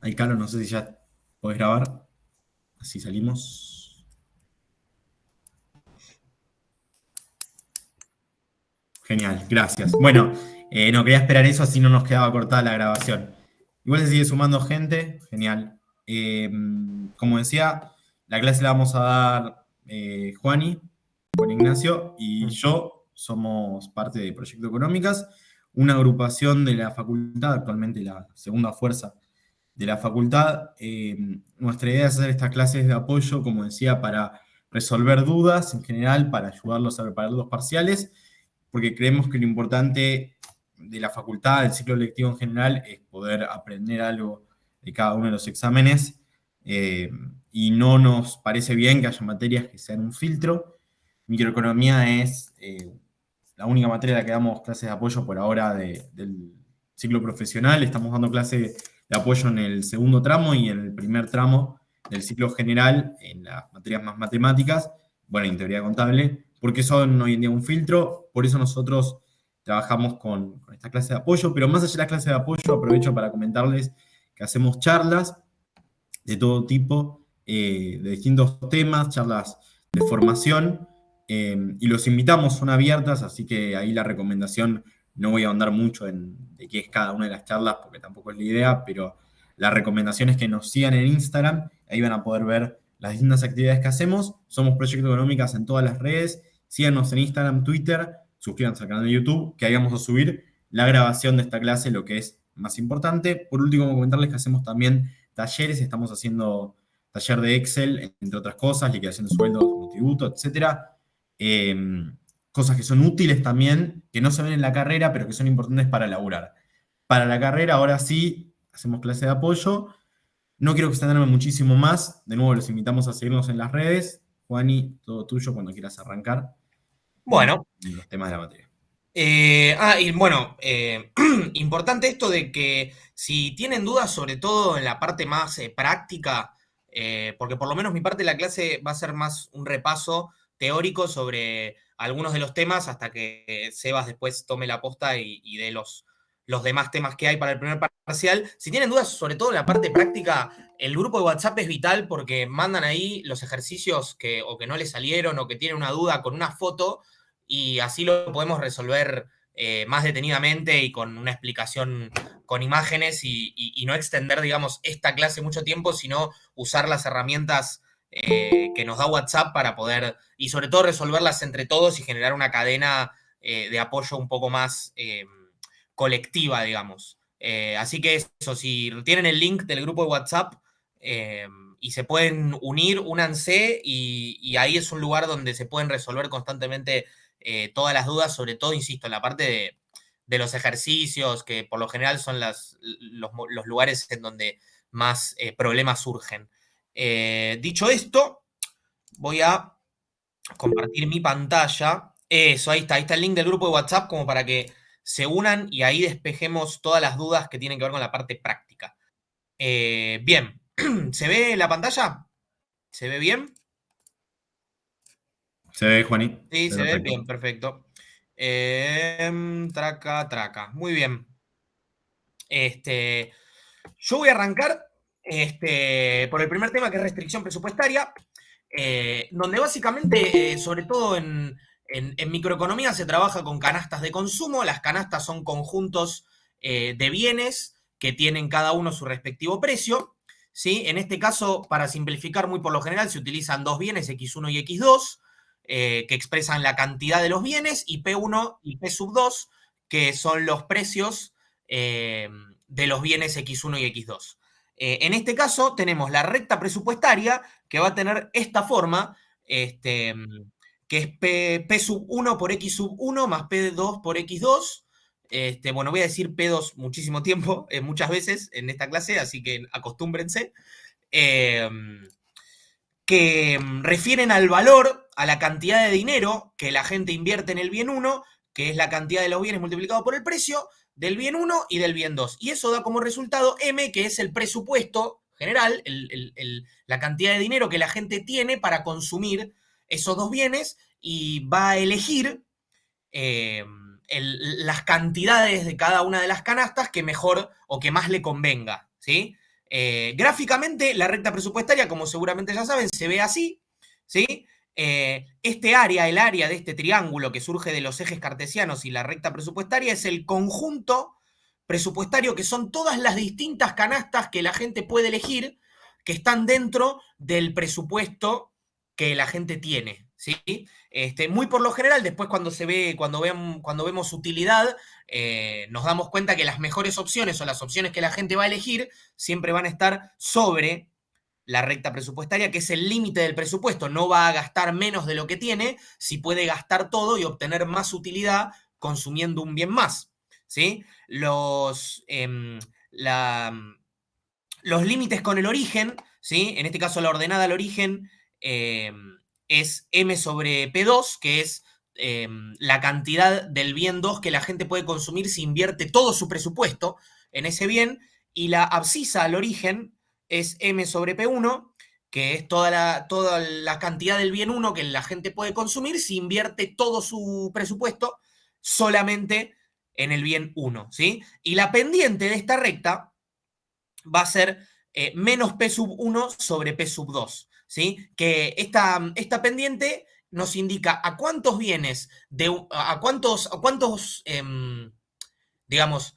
Ahí, Carlos, no sé si ya podés grabar. Así salimos. Genial, gracias. Bueno, no quería esperar eso, así no nos quedaba cortada la grabación. Igual se sigue sumando gente, genial. Como decía, la clase la vamos a dar Juani, Juan Ignacio y Mm. yo. Somos parte de Proyecto Económicas, una agrupación de la facultad, actualmente la segunda fuerza de la facultad. Nuestra idea es hacer estas clases de apoyo, como decía, para resolver dudas en general, para ayudarlos a preparar los parciales, porque creemos que lo importante de la facultad, del ciclo lectivo en general, es poder aprender algo de cada uno de los exámenes, eh, y no nos parece bien que haya materias que sean un filtro. Microeconomía es la única materia en la que damos clases de apoyo por ahora del ciclo profesional. Estamos dando clases de apoyo en el segundo tramo y en el primer tramo del ciclo general, en las materias más matemáticas, bueno, en teoría contable, porque son hoy en día un filtro. Por eso nosotros trabajamos con esta clase de apoyo, pero más allá de la clase de apoyo, aprovecho para comentarles que hacemos charlas de todo tipo, de distintos temas, charlas de formación, y los invitamos, son abiertas, así que ahí la recomendación, no voy a ahondar mucho en de qué es cada una de las charlas, porque tampoco es la idea, pero la recomendación es que nos sigan en Instagram, ahí van a poder ver las distintas actividades que hacemos. Somos Proyecto Económicas en todas las redes, síganos en Instagram, Twitter, suscríbanse al canal de YouTube, que ahí vamos a subir la grabación de esta clase, lo que es más importante. Por último, comentarles que hacemos también talleres, estamos haciendo taller de Excel, entre otras cosas, liquidación de sueldos, multitributo, etcétera. Eh, Cosas que son útiles también, que no se ven en la carrera, pero que son importantes para laburar. Para la carrera, ahora sí, hacemos clase de apoyo. No quiero extenderme muchísimo más. De nuevo, los invitamos a seguirnos en las redes. Juani, todo tuyo cuando quieras arrancar Bueno, en los temas de la materia. y bueno, importante esto de que si tienen dudas, sobre todo en la parte más práctica, porque por lo menos mi parte de la clase va a ser más un repaso teórico sobre algunos de los temas hasta que Sebas después tome la posta y dé los demás temas que hay para el primer parcial. Si tienen dudas, sobre todo en la parte práctica, el grupo de WhatsApp es vital porque mandan ahí los ejercicios que o que no les salieron o que tienen una duda con una foto y así lo podemos resolver más detenidamente y con una explicación con imágenes y no extender, digamos, esta clase mucho tiempo, sino usar las herramientas que nos da WhatsApp para poder, y sobre todo resolverlas entre todos y generar una cadena de apoyo un poco más colectiva, digamos. Así que eso, si tienen el link del grupo de WhatsApp y se pueden unir, únanse y ahí es un lugar donde se pueden resolver constantemente todas las dudas, sobre todo, insisto, en la parte de los ejercicios, que por lo general son los lugares en donde más problemas surgen. Dicho esto, voy a compartir mi pantalla. Eso, ahí está el link del grupo de WhatsApp como para que se unan y ahí despejemos todas las dudas que tienen que ver con la parte práctica. Bien, ¿se ve la pantalla? ¿Se ve bien? ¿Se ve, Juani? Sí, Se ve se ve perfecto. bien, perfecto. Traca, traca. Muy bien. Este, yo voy a arrancar por el primer tema que es restricción presupuestaria, donde básicamente, sobre todo en microeconomía, se trabaja con canastas de consumo. Las canastas son conjuntos de bienes que tienen cada uno su respectivo precio. ¿Sí? En este caso, para simplificar muy por lo general, se utilizan dos bienes, X1 y X2, que expresan la cantidad de los bienes, y P1 y P sub 2, que son los precios de los bienes X1 y X2. En este caso tenemos la recta presupuestaria que va a tener esta forma, este, que es P sub 1 por X sub 1 más P2 por X2. Bueno, voy a decir P2 muchísimo tiempo, muchas veces en esta clase, así que acostúmbrense. Eh, que refieren al valor, a la cantidad de dinero que la gente invierte en el bien 1, que es la cantidad de los bienes multiplicado por el precio del bien 1 y del bien 2. Y eso da como resultado M, que es el presupuesto general, la cantidad de dinero que la gente tiene para consumir esos dos bienes y va a elegir las cantidades de cada una de las canastas que mejor o que más le convenga, ¿sí? Gráficamente, la recta presupuestaria, como seguramente ya saben, se ve así, ¿sí? Este área, el área de este triángulo que surge de los ejes cartesianos y la recta presupuestaria, es el conjunto presupuestario que son todas las distintas canastas que la gente puede elegir que están dentro del presupuesto que la gente tiene, ¿sí? Muy por lo general, después cuando vemos utilidad, nos damos cuenta que las mejores opciones o las opciones que la gente va a elegir siempre van a estar sobre la recta presupuestaria, que es el límite del presupuesto. No va a gastar menos de lo que tiene si puede gastar todo y obtener más utilidad consumiendo un bien más, ¿sí? Los límites con el origen, ¿sí? En este caso la ordenada al origen es m sobre P2, que es la cantidad del bien 2 que la gente puede consumir si invierte todo su presupuesto en ese bien, y la abscisa al origen es m sobre P1, que es toda la cantidad del bien 1 que la gente puede consumir si invierte todo su presupuesto solamente en el bien 1, ¿sí? Y la pendiente de esta recta va a ser menos P sub 1 sobre P sub 2, ¿sí? Que esta pendiente nos indica a cuántos bienes, digamos,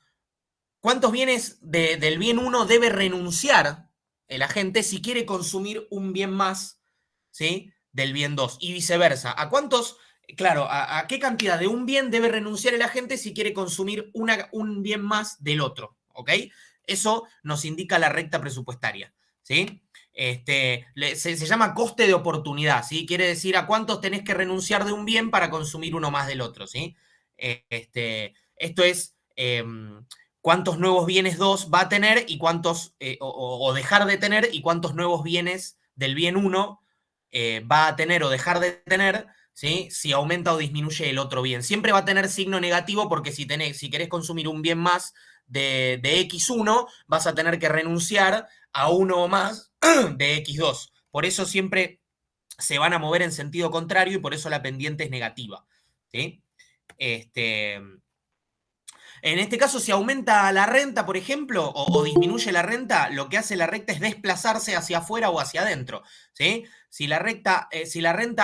cuántos bienes del bien 1 debe renunciar el agente si quiere consumir un bien más, ¿sí? Del bien 2 y viceversa. Claro, a qué cantidad de un bien debe renunciar el agente si quiere consumir un bien más del otro, ¿ok? Eso nos indica la recta presupuestaria, ¿sí? Se llama coste de oportunidad, ¿sí? Quiere decir a cuántos tenés que renunciar de un bien para consumir uno más del otro, ¿sí? Esto es cuántos nuevos bienes 2 va a tener y cuántos, o dejar de tener, y cuántos nuevos bienes del bien 1 va a tener o dejar de tener, ¿sí? Si aumenta o disminuye el otro bien. Siempre va a tener signo negativo porque si querés consumir un bien más de X1, vas a tener que renunciar a uno o más de X2. Por eso siempre se van a mover en sentido contrario y por eso la pendiente es negativa, ¿sí? En este caso, si aumenta la renta, por ejemplo, o disminuye la renta, lo que hace la recta es desplazarse hacia afuera o hacia adentro, ¿sí? Si la renta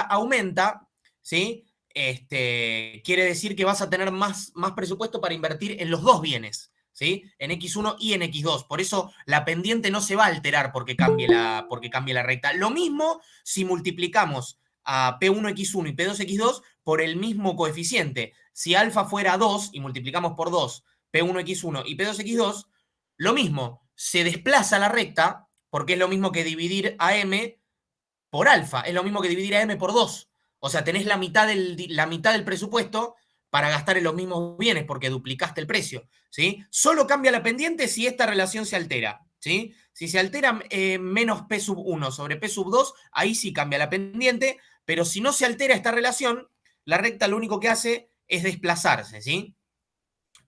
aumenta, ¿sí? Quiere decir que vas a tener más presupuesto para invertir en los dos bienes, ¿sí? En X1 y en X2. Por eso la pendiente no se va a alterar porque cambie la recta. Lo mismo si multiplicamos a P1X1 y P2X2 por el mismo coeficiente. Si alfa fuera 2 y multiplicamos por 2 P1X1 y P2X2, lo mismo, se desplaza la recta, porque es lo mismo que dividir a M por alfa, es lo mismo que dividir a M por 2. O sea, tenés la mitad del presupuesto para gastar en los mismos bienes, porque duplicaste el precio, ¿sí? Solo cambia la pendiente si esta relación se altera, ¿sí? Si se altera menos P sub 1 sobre P sub 2, ahí sí cambia la pendiente, pero si no se altera esta relación, la recta lo único que hace es desplazarse, ¿sí?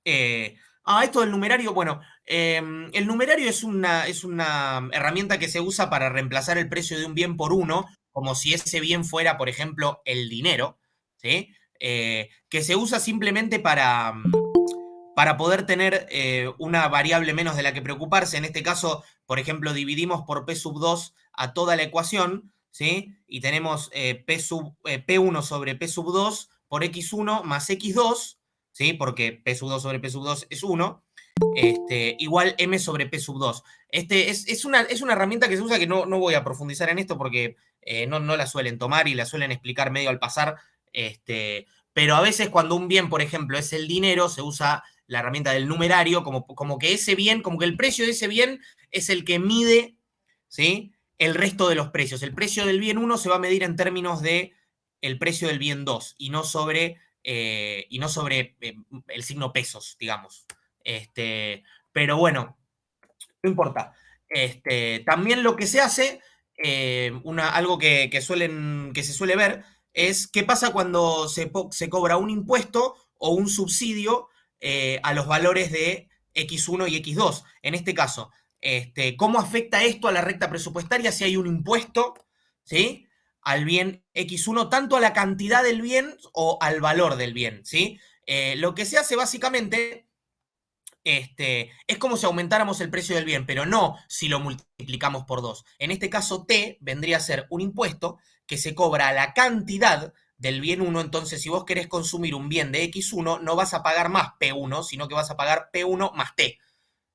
Esto del numerario, bueno, el numerario es una herramienta que se usa para reemplazar el precio de un bien por uno, como si ese bien fuera, por ejemplo, el dinero, ¿sí? Que se usa simplemente para poder tener una variable menos de la que preocuparse. En este caso, por ejemplo, dividimos por P sub 2 a toda la ecuación, ¿sí? Y tenemos P1 sobre P sub 2 por X1 más X2, ¿sí? Porque P sub 2 sobre P sub 2 es 1, igual M sobre P sub 2. Es una herramienta que se usa que no voy a profundizar en esto porque no la suelen tomar y la suelen explicar medio al pasar. Pero a veces cuando un bien, por ejemplo, es el dinero, se usa la herramienta del numerario, como que ese bien, como que el precio de ese bien es el que mide, ¿sí? El resto de los precios. El precio del bien 1 se va a medir en términos de el precio del bien 2 y no sobre el signo pesos, digamos. Pero bueno, no importa. También lo que se hace, algo que se suele ver, es qué pasa cuando se cobra un impuesto o un subsidio a los valores de X1 y X2. En este caso, ¿cómo afecta esto a la recta presupuestaria si hay un impuesto, ¿sí? Al bien X1, tanto a la cantidad del bien o al valor del bien, ¿sí? Lo que se hace básicamente Es como si aumentáramos el precio del bien, pero no si lo multiplicamos por 2. En este caso, T vendría a ser un impuesto que se cobra a la cantidad del bien 1. Entonces, si vos querés consumir un bien de X1, no vas a pagar más P1, sino que vas a pagar P1 más T.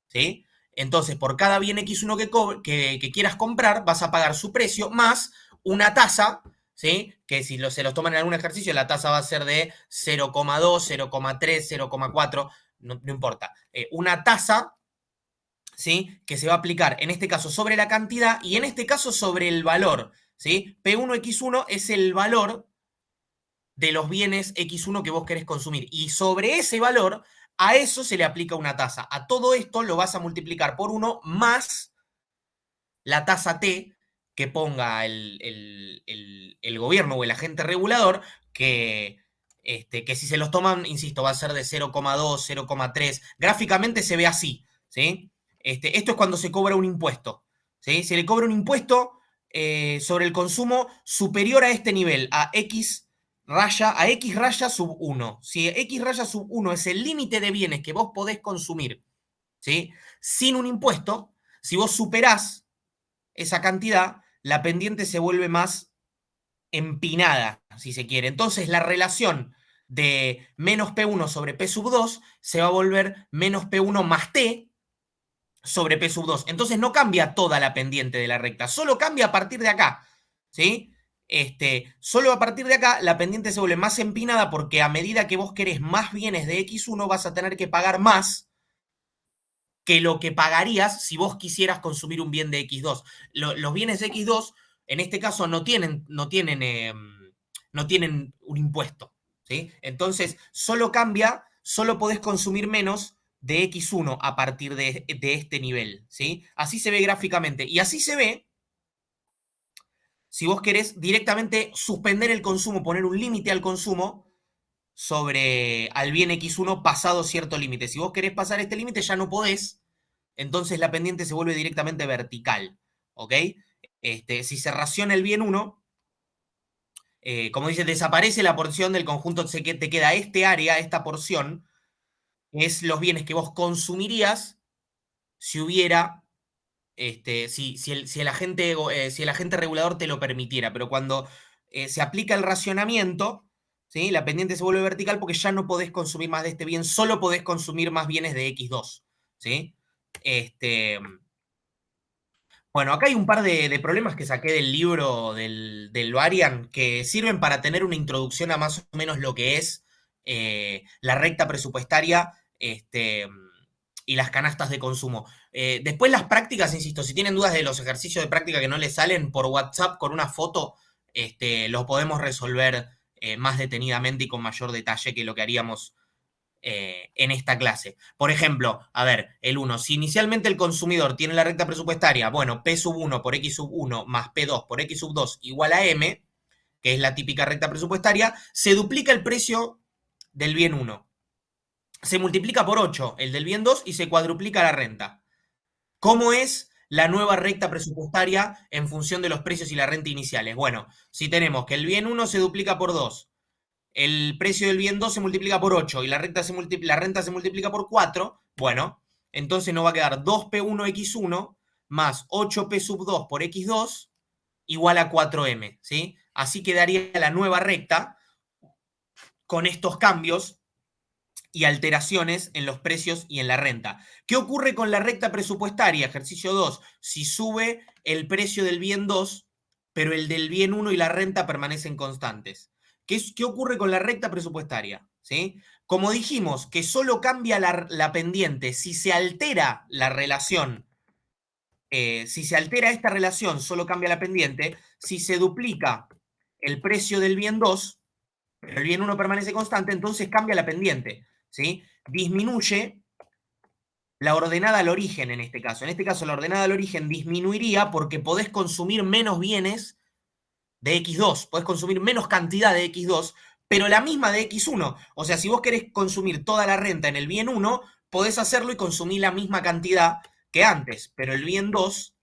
¿Sí? Entonces, por cada bien X1 que quieras comprar, vas a pagar su precio más una tasa, ¿sí? Que si se los toman en algún ejercicio, la tasa va a ser de 0,2, 0,3, 0,4, no importa. Una tasa, ¿sí? Que se va a aplicar, en este caso, sobre la cantidad y en este caso sobre el valor, ¿sí? P1X1 es el valor de los bienes X1 que vos querés consumir. Y sobre ese valor, a eso se le aplica una tasa. A todo esto lo vas a multiplicar por 1 más la tasa T que ponga el gobierno o el agente regulador, que si se los toman, insisto, va a ser de 0,2, 0,3. Gráficamente se ve así, ¿sí? Esto es cuando se cobra un impuesto, ¿sí? Se le cobra un impuesto sobre el consumo superior a este nivel, a X raya sub 1. Si X raya sub 1 es el límite de bienes que vos podés consumir, ¿sí? Sin un impuesto, si vos superás esa cantidad, la pendiente se vuelve más empinada, si se quiere. Entonces la relación de menos P1 sobre P sub 2 se va a volver menos P1 más T sobre P sub 2. Entonces no cambia toda la pendiente de la recta, solo cambia a partir de acá, ¿sí? Solo a partir de acá la pendiente se vuelve más empinada porque a medida que vos querés más bienes de X1 vas a tener que pagar más que lo que pagarías si vos quisieras consumir un bien de X2. Los bienes de X2, en este caso, no tienen un impuesto, ¿sí? Entonces, solo podés consumir menos de X1 a partir de este nivel, ¿sí? Así se ve gráficamente. Y así se ve si vos querés directamente suspender el consumo, poner un límite al consumo al bien X1 pasado cierto límite. Si vos querés pasar este límite ya no podés, entonces la pendiente se vuelve directamente vertical, ¿ok? Si se raciona el bien 1, como dice, desaparece la porción del conjunto, te queda este área, esta porción, es los bienes que vos consumirías si hubiera, si el agente regulador te lo permitiera, pero cuando se aplica el racionamiento, ¿sí? La pendiente se vuelve vertical porque ya no podés consumir más de este bien, solo podés consumir más bienes de X2, ¿sí? Bueno, acá hay un par de problemas que saqué del libro del Varian que sirven para tener una introducción a más o menos lo que es la recta presupuestaria y las canastas de consumo. Después las prácticas, insisto, si tienen dudas de los ejercicios de práctica que no les salen, por WhatsApp con una foto los podemos resolver más detenidamente y con mayor detalle que lo que haríamos en esta clase. Por ejemplo, a ver, el 1, si inicialmente el consumidor tiene la recta presupuestaria, bueno, P sub 1 por X sub 1 más P2 por X sub 2 igual a M, que es la típica recta presupuestaria, se duplica el precio del bien 1. Se multiplica por 8 el del bien 2 y se cuadruplica la renta. ¿Cómo es la nueva recta presupuestaria en función de los precios y la renta iniciales? Bueno, si tenemos que el bien 1 se duplica por 2, el precio del bien 2 se multiplica por 8 y la renta se multiplica por 4, bueno, entonces nos va a quedar 2P1X1 más 8P sub 2 por X2 igual a 4M, ¿sí? Así quedaría la nueva recta con estos cambios y alteraciones en los precios y en la renta. ¿Qué ocurre con la recta presupuestaria? Ejercicio 2. Si sube el precio del bien 2, pero el del bien 1 y la renta permanecen constantes. ¿Qué ocurre con la recta presupuestaria? ¿Sí? Como dijimos, que solo cambia la pendiente si se altera la relación. Si se altera esta relación, solo cambia la pendiente. Si se duplica el precio del bien 2, pero el bien 1 permanece constante, entonces cambia la pendiente, ¿sí? Disminuye la ordenada al origen en este caso. En este caso, la ordenada al origen disminuiría porque podés consumir menos bienes de X2, podés consumir menos cantidad de X2, pero la misma de X1. O sea, si vos querés consumir toda la renta en el bien 1, podés hacerlo y consumir la misma cantidad que antes, pero el bien 2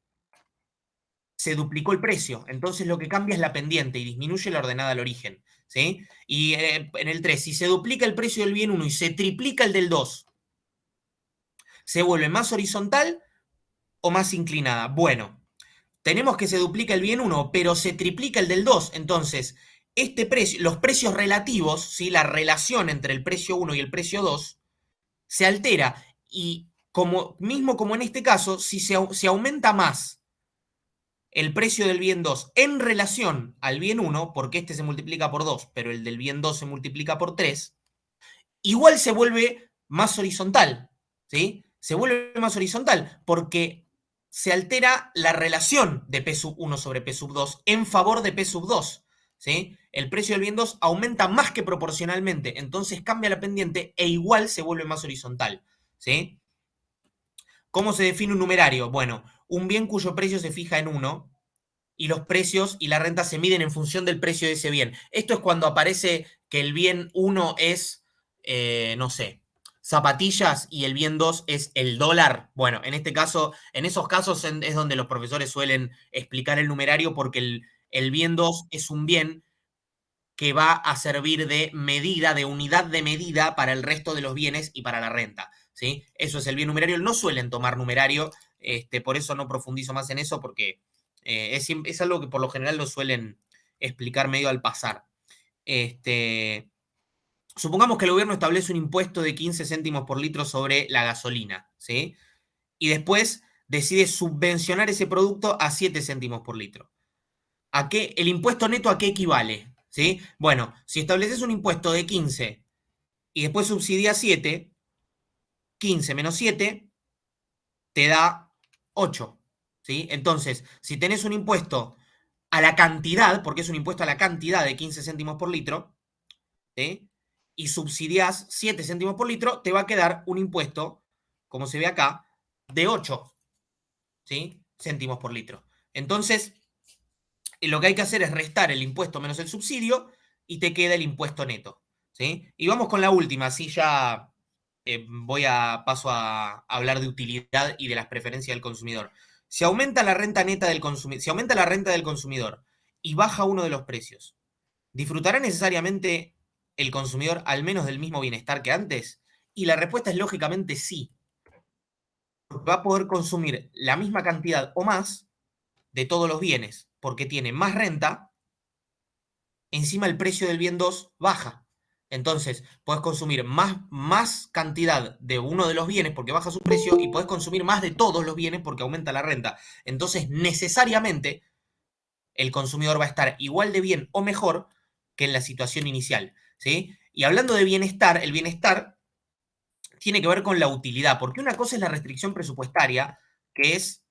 se duplicó el precio, entonces lo que cambia es la pendiente y disminuye la ordenada al origen, ¿sí? Y en el 3, si se duplica el precio del bien 1 y se triplica el del 2, ¿Se vuelve más horizontal o más inclinada? Bueno, tenemos que se duplica el bien 1, pero se triplica el del 2. Entonces, este precio, los precios relativos, ¿sí? La relación entre el precio 1 y el precio 2, se altera. Y mismo como en este caso, si se aumenta más el precio del bien 2 en relación al bien 1, porque este se multiplica por 2, pero el del bien 2 se multiplica por 3, igual se vuelve más horizontal, ¿sí? Se vuelve más horizontal porque se altera la relación de P sub 1 sobre P sub 2 en favor de P sub 2, ¿sí? El precio del bien 2 aumenta más que proporcionalmente, entonces cambia la pendiente e igual se vuelve más horizontal, ¿sí? ¿Cómo se define un numerario? Bueno, un bien cuyo precio se fija en 1 y los precios y la renta se miden en función del precio de ese bien. Esto es cuando aparece que el bien 1 es, no sé, zapatillas y el bien 2 es el dólar. Bueno, en este caso, en esos casos es donde los profesores suelen explicar el numerario porque el bien 2 es un bien que va a servir de medida, de unidad de medida para el resto de los bienes y para la renta. ¿Sí? Eso es el bien numerario. No suelen tomar numerario, por eso no profundizo más en eso, porque es algo que por lo general lo suelen explicar medio al pasar. Supongamos que el gobierno establece un impuesto de 15 céntimos por litro sobre la gasolina, ¿sí? Y después decide subvencionar ese producto a 7 céntimos por litro. ¿El impuesto neto a qué equivale? ¿Sí? Bueno, si estableces un impuesto de 15 y después subsidias 7, 15 menos 7 te da 8. ¿Sí? Entonces, si tenés un impuesto a la cantidad, porque es un impuesto a la cantidad de 15 céntimos por litro, ¿sí? Y subsidias 7 céntimos por litro, te va a quedar un impuesto, como se ve acá, de 8, ¿sí? Céntimos por litro. Entonces, lo que hay que hacer es restar el impuesto menos el subsidio y te queda el impuesto neto. ¿Sí? Y vamos con la última, así ya paso a hablar de utilidad y de las preferencias del consumidor. Si aumenta la renta neta del consumidor, si aumenta la renta del consumidor y baja uno de los precios, ¿disfrutará necesariamente el consumidor al menos del mismo bienestar que antes? Y la respuesta es lógicamente sí. Va a poder consumir la misma cantidad o más de todos los bienes, porque tiene más renta. Encima el precio del bien 2 baja. Entonces, puedes consumir más cantidad de uno de los bienes porque baja su precio y puedes consumir más de todos los bienes porque aumenta la renta. Entonces, necesariamente, el consumidor va a estar igual de bien o mejor que en la situación inicial. ¿Sí? Y hablando de bienestar, el bienestar tiene que ver con la utilidad, porque una cosa es la restricción presupuestaria, que es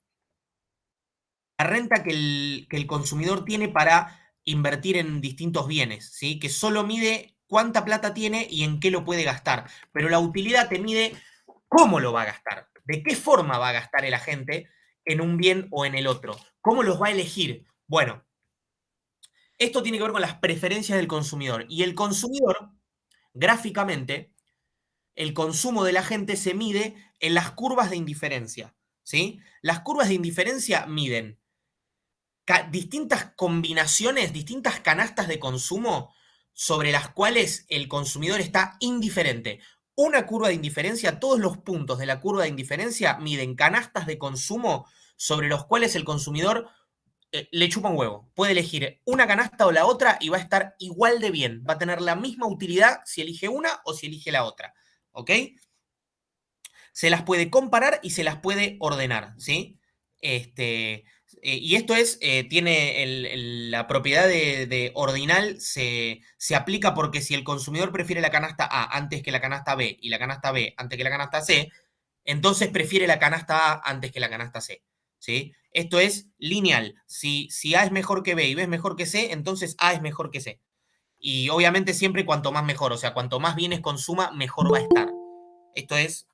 la renta que el consumidor tiene para invertir en distintos bienes, ¿sí? Que solo mide cuánta plata tiene y en qué lo puede gastar. Pero la utilidad te mide cómo lo va a gastar, de qué forma va a gastar el agente en un bien o en el otro, cómo los va a elegir. Bueno, esto tiene que ver con las preferencias del consumidor. Y el consumidor, gráficamente, el consumo de la gente se mide en las curvas de indiferencia, ¿sí? Las curvas de indiferencia miden distintas combinaciones, distintas canastas de consumo sobre las cuales el consumidor está indiferente. Una curva de indiferencia, todos los puntos de la curva de indiferencia miden canastas de consumo sobre los cuales el consumidor le chupa un huevo. Puede elegir una canasta o la otra y va a estar igual de bien. Va a tener la misma utilidad si elige una o si elige la otra. ¿Ok? Se las puede comparar y se las puede ordenar, ¿sí? Y esto tiene la propiedad de ordinal, se aplica porque si el consumidor prefiere la canasta A antes que la canasta B y la canasta B antes que la canasta C, entonces prefiere la canasta A antes que la canasta C, ¿sí? Esto es lineal. Si A es mejor que B y B es mejor que C, entonces A es mejor que C. Y obviamente siempre cuanto más mejor, o sea, cuanto más bienes consuma, mejor va a estar. Esto es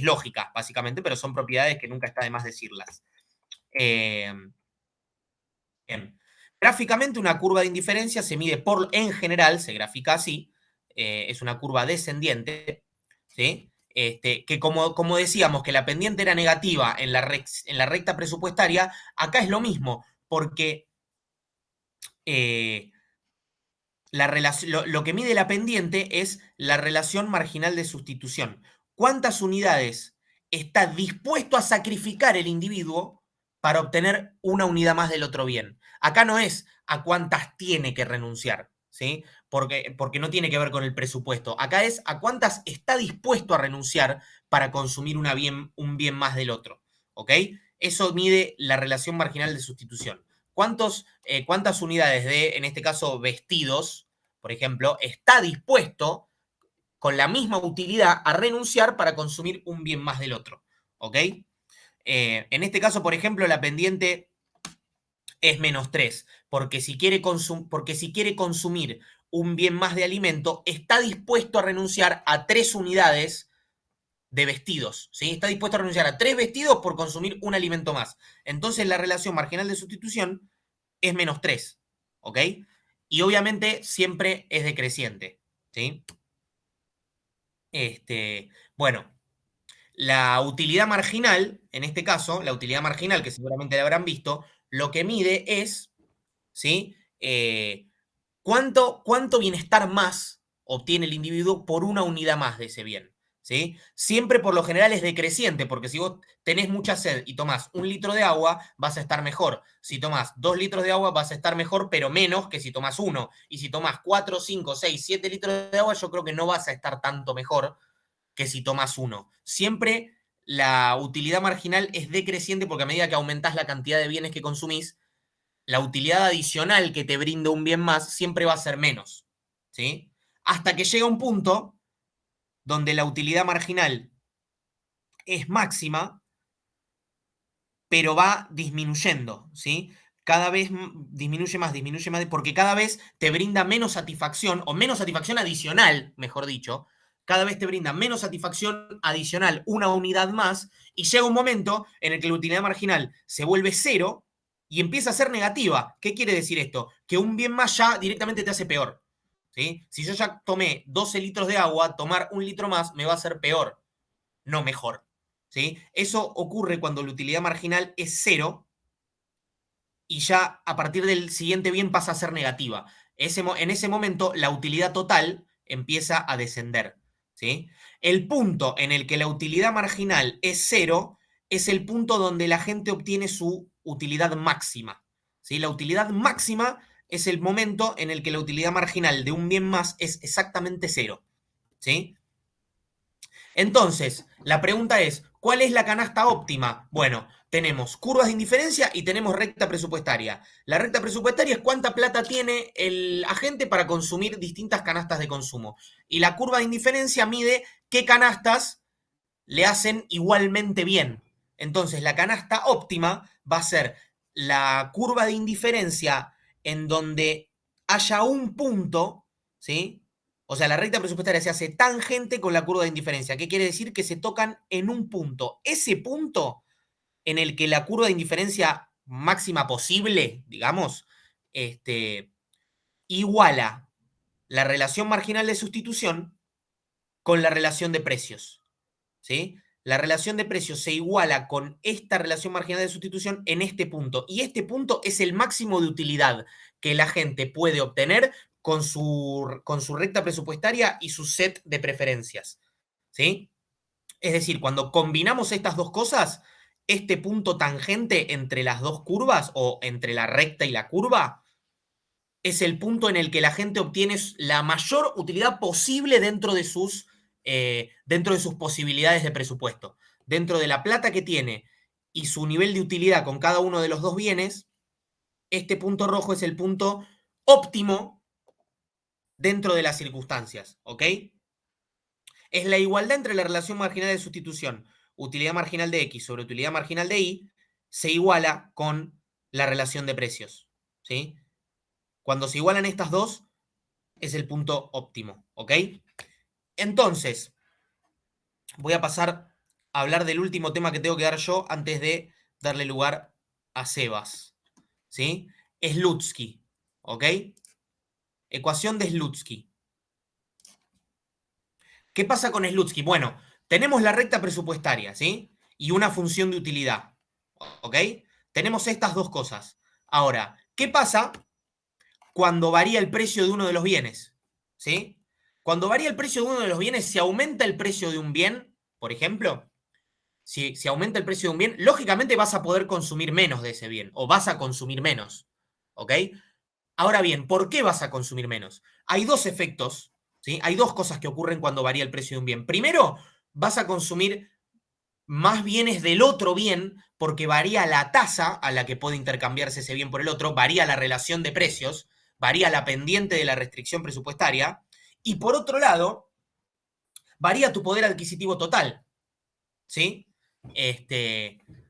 lógica, básicamente, pero son propiedades que nunca está de más decirlas. Eh, bien. Gráficamente, una curva de indiferencia se mide en general, se grafica así, es una curva descendiente, ¿sí? Que como decíamos que la pendiente era negativa en la recta presupuestaria, acá es lo mismo, porque eh, lo que mide la pendiente es la relación marginal de sustitución. ¿Cuántas unidades está dispuesto a sacrificar el individuo para obtener una unidad más del otro bien. Acá no es a cuántas tiene que renunciar, ¿sí? Porque no tiene que ver con el presupuesto. Acá es a cuántas está dispuesto a renunciar para consumir un bien más del otro, ¿ok? Eso mide la relación marginal de sustitución. ¿Cuántas unidades de, en este caso, vestidos, por ejemplo, está dispuesto con la misma utilidad a renunciar para consumir un bien más del otro? ¿Ok? En este caso, por ejemplo, la pendiente es -3, porque si quiere consumir un bien más de alimento, está dispuesto a renunciar a 3 unidades de vestidos, ¿sí? Está dispuesto a renunciar a 3 vestidos por consumir un alimento más. Entonces la relación marginal de sustitución es -3, ¿ok? Y obviamente siempre es decreciente, ¿sí? Bueno, la utilidad marginal, en este caso, la utilidad marginal, que seguramente la habrán visto, lo que mide es, ¿sí? ¿Cuánto bienestar más obtiene el individuo por una unidad más de ese bien? ¿Sí? Siempre por lo general es decreciente, porque si vos tenés mucha sed y tomás 1 litro de agua, vas a estar mejor. Si tomás 2 litros de agua, vas a estar mejor, pero menos que si tomás 1. Y si tomás 4, 5, 6, 7 litros de agua, yo creo que no vas a estar tanto mejor que si tomas 1. Siempre la utilidad marginal es decreciente porque a medida que aumentás la cantidad de bienes que consumís, la utilidad adicional que te brinda un bien más siempre va a ser menos, ¿sí? Hasta que llega un punto donde la utilidad marginal es máxima, pero va disminuyendo, ¿sí? Cada vez disminuye más, porque cada vez te brinda menos satisfacción, o menos satisfacción adicional, mejor dicho, cada vez te brinda menos satisfacción adicional una unidad más, y llega un momento en el que la utilidad marginal se vuelve 0 y empieza a ser negativa. ¿Qué quiere decir esto? Que un bien más ya directamente te hace peor, ¿sí? Si yo ya tomé 12 litros de agua, tomar 1 litro más me va a hacer peor, no mejor, ¿sí? Eso ocurre cuando la utilidad marginal es 0 y ya a partir del siguiente bien pasa a ser negativa. En ese momento la utilidad total empieza a descender, ¿sí? El punto en el que la utilidad marginal es 0 es el punto donde la gente obtiene su utilidad máxima, ¿sí? La utilidad máxima es el momento en el que la utilidad marginal de un bien más es exactamente 0, ¿sí? Entonces, la pregunta es, ¿cuál es la canasta óptima? Bueno, tenemos curvas de indiferencia y tenemos recta presupuestaria. La recta presupuestaria es cuánta plata tiene el agente para consumir distintas canastas de consumo. Y la curva de indiferencia mide qué canastas le hacen igualmente bien. Entonces, la canasta óptima va a ser la curva de indiferencia en donde haya un punto, ¿sí? O sea, la recta presupuestaria se hace tangente con la curva de indiferencia. ¿Qué quiere decir? Que se tocan en un punto. Ese punto en el que la curva de indiferencia máxima posible, digamos, iguala la relación marginal de sustitución con la relación de precios, ¿sí? La relación de precios se iguala con esta relación marginal de sustitución en este punto. Y este punto es el máximo de utilidad que la gente puede obtener con su recta presupuestaria y su set de preferencias, ¿sí? Es decir, cuando combinamos estas dos cosas, este punto tangente entre las dos curvas o entre la recta y la curva es el punto en el que la gente obtiene la mayor utilidad posible dentro de sus posibilidades de presupuesto. Dentro de la plata que tiene y su nivel de utilidad con cada uno de los dos bienes, este punto rojo es el punto óptimo dentro de las circunstancias, ¿ok? Es la igualdad entre la relación marginal de sustitución, utilidad marginal de X sobre utilidad marginal de Y, se iguala con la relación de precios, ¿sí? Cuando se igualan estas dos, es el punto óptimo, ¿ok? Entonces, voy a pasar a hablar del último tema que tengo que dar yo antes de darle lugar a Sebas, ¿sí? Slutsky, ¿ok? Ecuación de Slutsky. ¿Qué pasa con Slutsky? Bueno, tenemos la recta presupuestaria, ¿sí? Y una función de utilidad, ¿ok? Tenemos estas dos cosas. Ahora, ¿qué pasa cuando varía el precio de uno de los bienes? ¿Sí? Cuando varía el precio de uno de los bienes, si aumenta el precio de un bien, por ejemplo, si aumenta el precio de un bien, lógicamente vas a poder consumir menos de ese bien o vas a consumir menos. ¿Ok? Ahora bien, ¿por qué vas a consumir menos? Hay dos efectos, ¿sí? Hay dos cosas que ocurren cuando varía el precio de un bien. Primero, vas a consumir más bienes del otro bien porque varía la tasa a la que puede intercambiarse ese bien por el otro, varía la relación de precios, varía la pendiente de la restricción presupuestaria y por otro lado, varía tu poder adquisitivo total, ¿sí?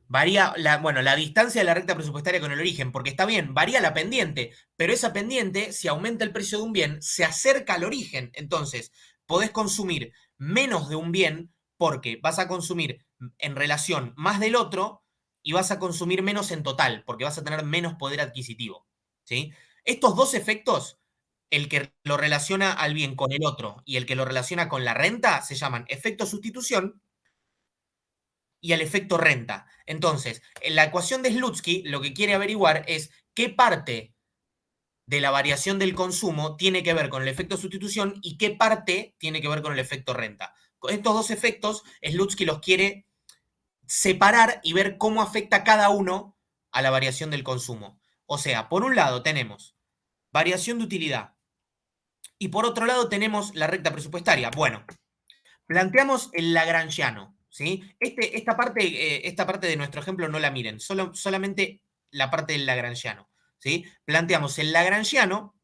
Varía la distancia de la recta presupuestaria con el origen, porque está bien, varía la pendiente, pero esa pendiente, si aumenta el precio de un bien, se acerca al origen. Entonces, podés consumir menos de un bien porque vas a consumir en relación más del otro y vas a consumir menos en total, porque vas a tener menos poder adquisitivo. ¿Sí? Estos dos efectos, el que lo relaciona al bien con el otro y el que lo relaciona con la renta, se llaman efecto sustitución y al efecto renta. Entonces, en la ecuación de Slutsky lo que quiere averiguar es qué parte de la variación del consumo tiene que ver con el efecto sustitución y qué parte tiene que ver con el efecto renta. Con estos dos efectos, Slutsky los quiere separar y ver cómo afecta cada uno a la variación del consumo. O sea, por un lado tenemos variación de utilidad y por otro lado tenemos la recta presupuestaria. Bueno, planteamos el lagrangiano, ¿sí? Esta parte de nuestro ejemplo no la miren, solamente la parte del lagrangiano, ¿sí? Planteamos el lagrangiano,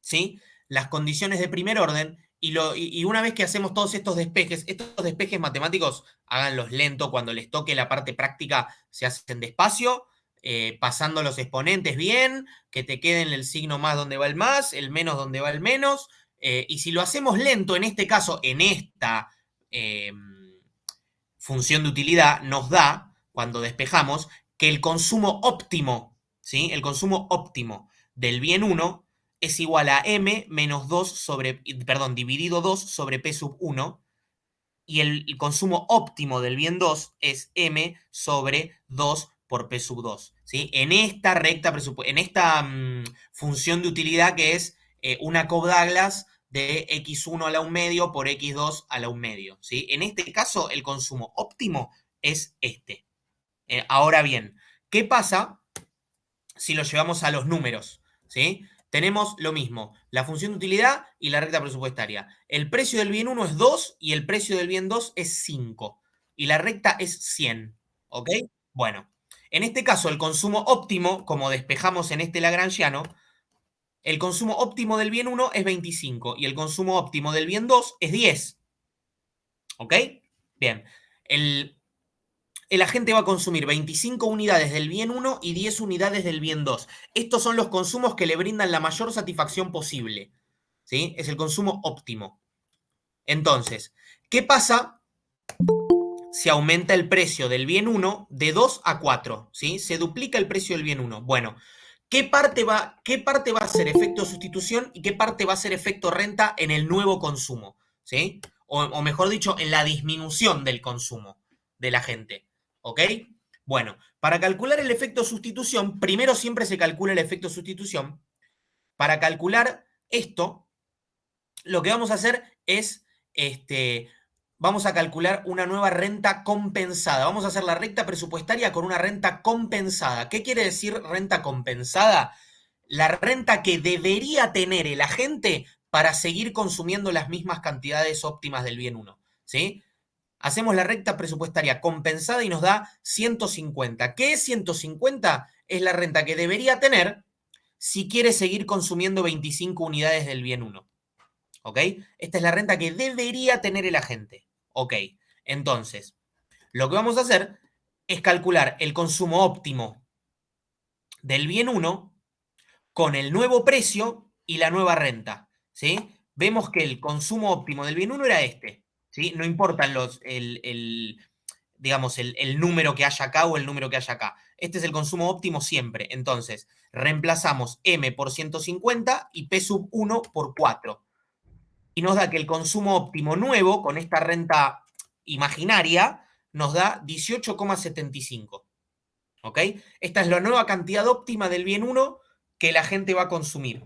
¿sí? Las condiciones de primer orden, y una vez que hacemos todos estos despejes matemáticos, háganlos lento, cuando les toque la parte práctica se hacen despacio, pasando los exponentes bien, que te queden el signo más donde va el más, el menos donde va el menos, y si lo hacemos lento, en este caso, en esta eh, función de utilidad, nos da, cuando despejamos, que el consumo óptimo, ¿sí? El consumo óptimo del bien 1 es igual a m menos 2 sobre, perdón, dividido 2 sobre p sub 1, y el consumo óptimo del bien 2 es m sobre 2 por p sub 2, ¿sí? En esta función de utilidad que es una Cobb-Douglas de x1 a la 1 medio por x2 a la 1 medio, ¿sí? En este caso, el consumo óptimo es este. Ahora bien, ¿qué pasa si lo llevamos a los números? ¿Sí? Tenemos lo mismo, la función de utilidad y la recta presupuestaria. El precio del bien 1 es 2 y el precio del bien 2 es 5. Y la recta es 100. ¿Ok? Bueno, en este caso, el consumo óptimo, como despejamos en este lagrangiano, el consumo óptimo del bien 1 es 25 y el consumo óptimo del bien 2 es 10. ¿Ok? Bien. El agente va a consumir 25 unidades del bien 1 y 10 unidades del bien 2. Estos son los consumos que le brindan la mayor satisfacción posible. ¿Sí? Es el consumo óptimo. Entonces, ¿qué pasa si aumenta el precio del bien 1 de 2 a 4? ¿Sí? Se duplica el precio del bien 1. Bueno, ¿qué parte va a ser efecto sustitución y qué parte va a ser efecto renta en el nuevo consumo? ¿Sí? O mejor dicho, en la disminución del consumo de la gente. ¿Ok? Bueno, para calcular el efecto sustitución, primero siempre se calcula el efecto sustitución. Para calcular esto, lo que vamos a hacer es, vamos a calcular una nueva renta compensada. Vamos a hacer la recta presupuestaria con una renta compensada. ¿Qué quiere decir renta compensada? La renta que debería tener el agente para seguir consumiendo las mismas cantidades óptimas del bien 1. ¿Sí? Hacemos la recta presupuestaria compensada y nos da 150. ¿Qué es 150? Es la renta que debería tener si quiere seguir consumiendo 25 unidades del bien 1. ¿Ok? Esta es la renta que debería tener el agente. Ok. Entonces, lo que vamos a hacer es calcular el consumo óptimo del bien 1 con el nuevo precio y la nueva renta. ¿Sí? Vemos que el consumo óptimo del bien 1 era este. ¿Sí? No importan digamos, el número que haya acá o el número que haya acá. Este es el consumo óptimo siempre. Entonces, reemplazamos M por 150 y P sub 1 por 4. Y nos da que el consumo óptimo nuevo, con esta renta imaginaria, nos da 18,75. ¿Ok? Esta es la nueva cantidad óptima del bien 1 que la gente va a consumir.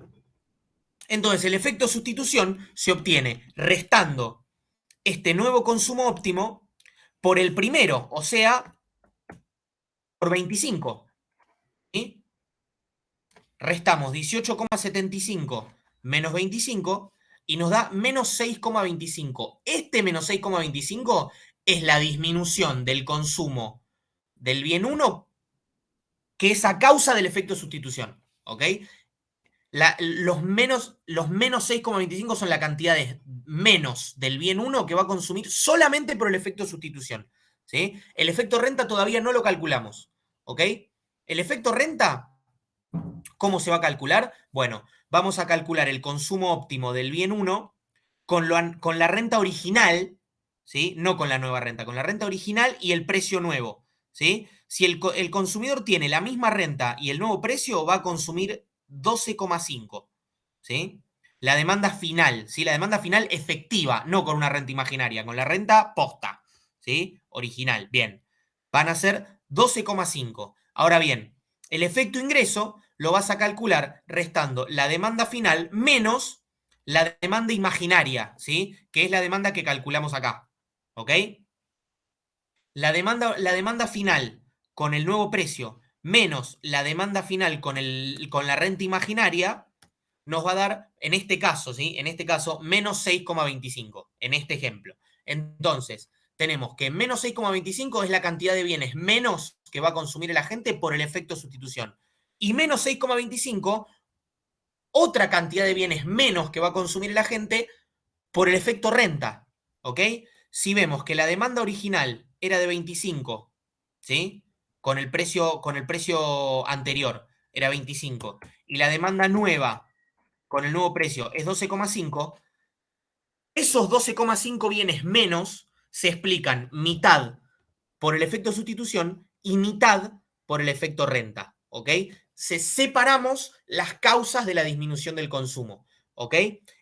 Entonces, el efecto sustitución se obtiene restando este nuevo consumo óptimo por el primero, o sea, por 25. ¿Sí? Restamos 18,75 menos 25 y nos da menos 6,25. Este menos 6,25 es la disminución del consumo del bien 1 que es a causa del efecto sustitución. ¿Ok? Los menos 6,25 son la cantidad de menos del bien 1 que va a consumir solamente por el efecto sustitución. ¿Sí? El efecto renta todavía no lo calculamos. ¿Ok? El efecto renta, ¿cómo se va a calcular? Bueno, vamos a calcular el consumo óptimo del bien 1 con la renta original, ¿sí? No con la nueva renta, con la renta original y el precio nuevo. ¿Sí? Si el consumidor tiene la misma renta y el nuevo precio, va a consumir 12,5. ¿Sí? La demanda final, ¿sí? La demanda final efectiva, no con una renta imaginaria, con la renta posta, ¿sí? Original, bien. Van a ser 12,5. Ahora bien, el efecto ingreso lo vas a calcular restando la demanda final menos la demanda imaginaria, ¿sí? Que es la demanda que calculamos acá, ¿ok? La demanda final con el nuevo precio menos la demanda final con la renta imaginaria nos va a dar, en este caso, ¿sí? En este caso, menos 6,25, en este ejemplo. Entonces, tenemos que menos 6,25 es la cantidad de bienes menos que va a consumir la gente por el efecto sustitución. Y menos 6,25, otra cantidad de bienes menos que va a consumir la gente por el efecto renta. ¿Ok? Si vemos que la demanda original era de 25, ¿sí? Con el precio anterior era 25, y la demanda nueva con el nuevo precio es 12,5, esos 12,5 bienes menos se explican mitad por el efecto sustitución y mitad por el efecto renta. ¿Ok? Separamos las causas de la disminución del consumo. ¿Ok?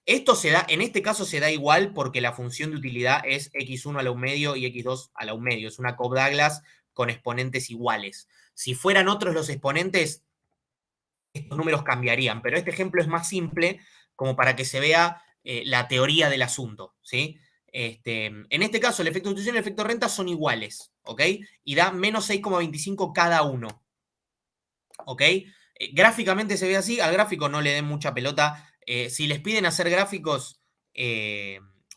Esto se da, en este caso se da igual porque la función de utilidad es x1 a la 1 medio y x2 a la 1 medio. Es una Cobb-Douglas con exponentes iguales. Si fueran otros los exponentes, estos números cambiarían, pero este ejemplo es más simple como para que se vea la teoría del asunto, ¿sí? En este caso, el efecto de sustitución y el efecto renta son iguales, ¿ok? Y da menos 6,25 cada uno, ¿ok? Gráficamente se ve así, al gráfico no le den mucha pelota. Si les piden hacer gráficos,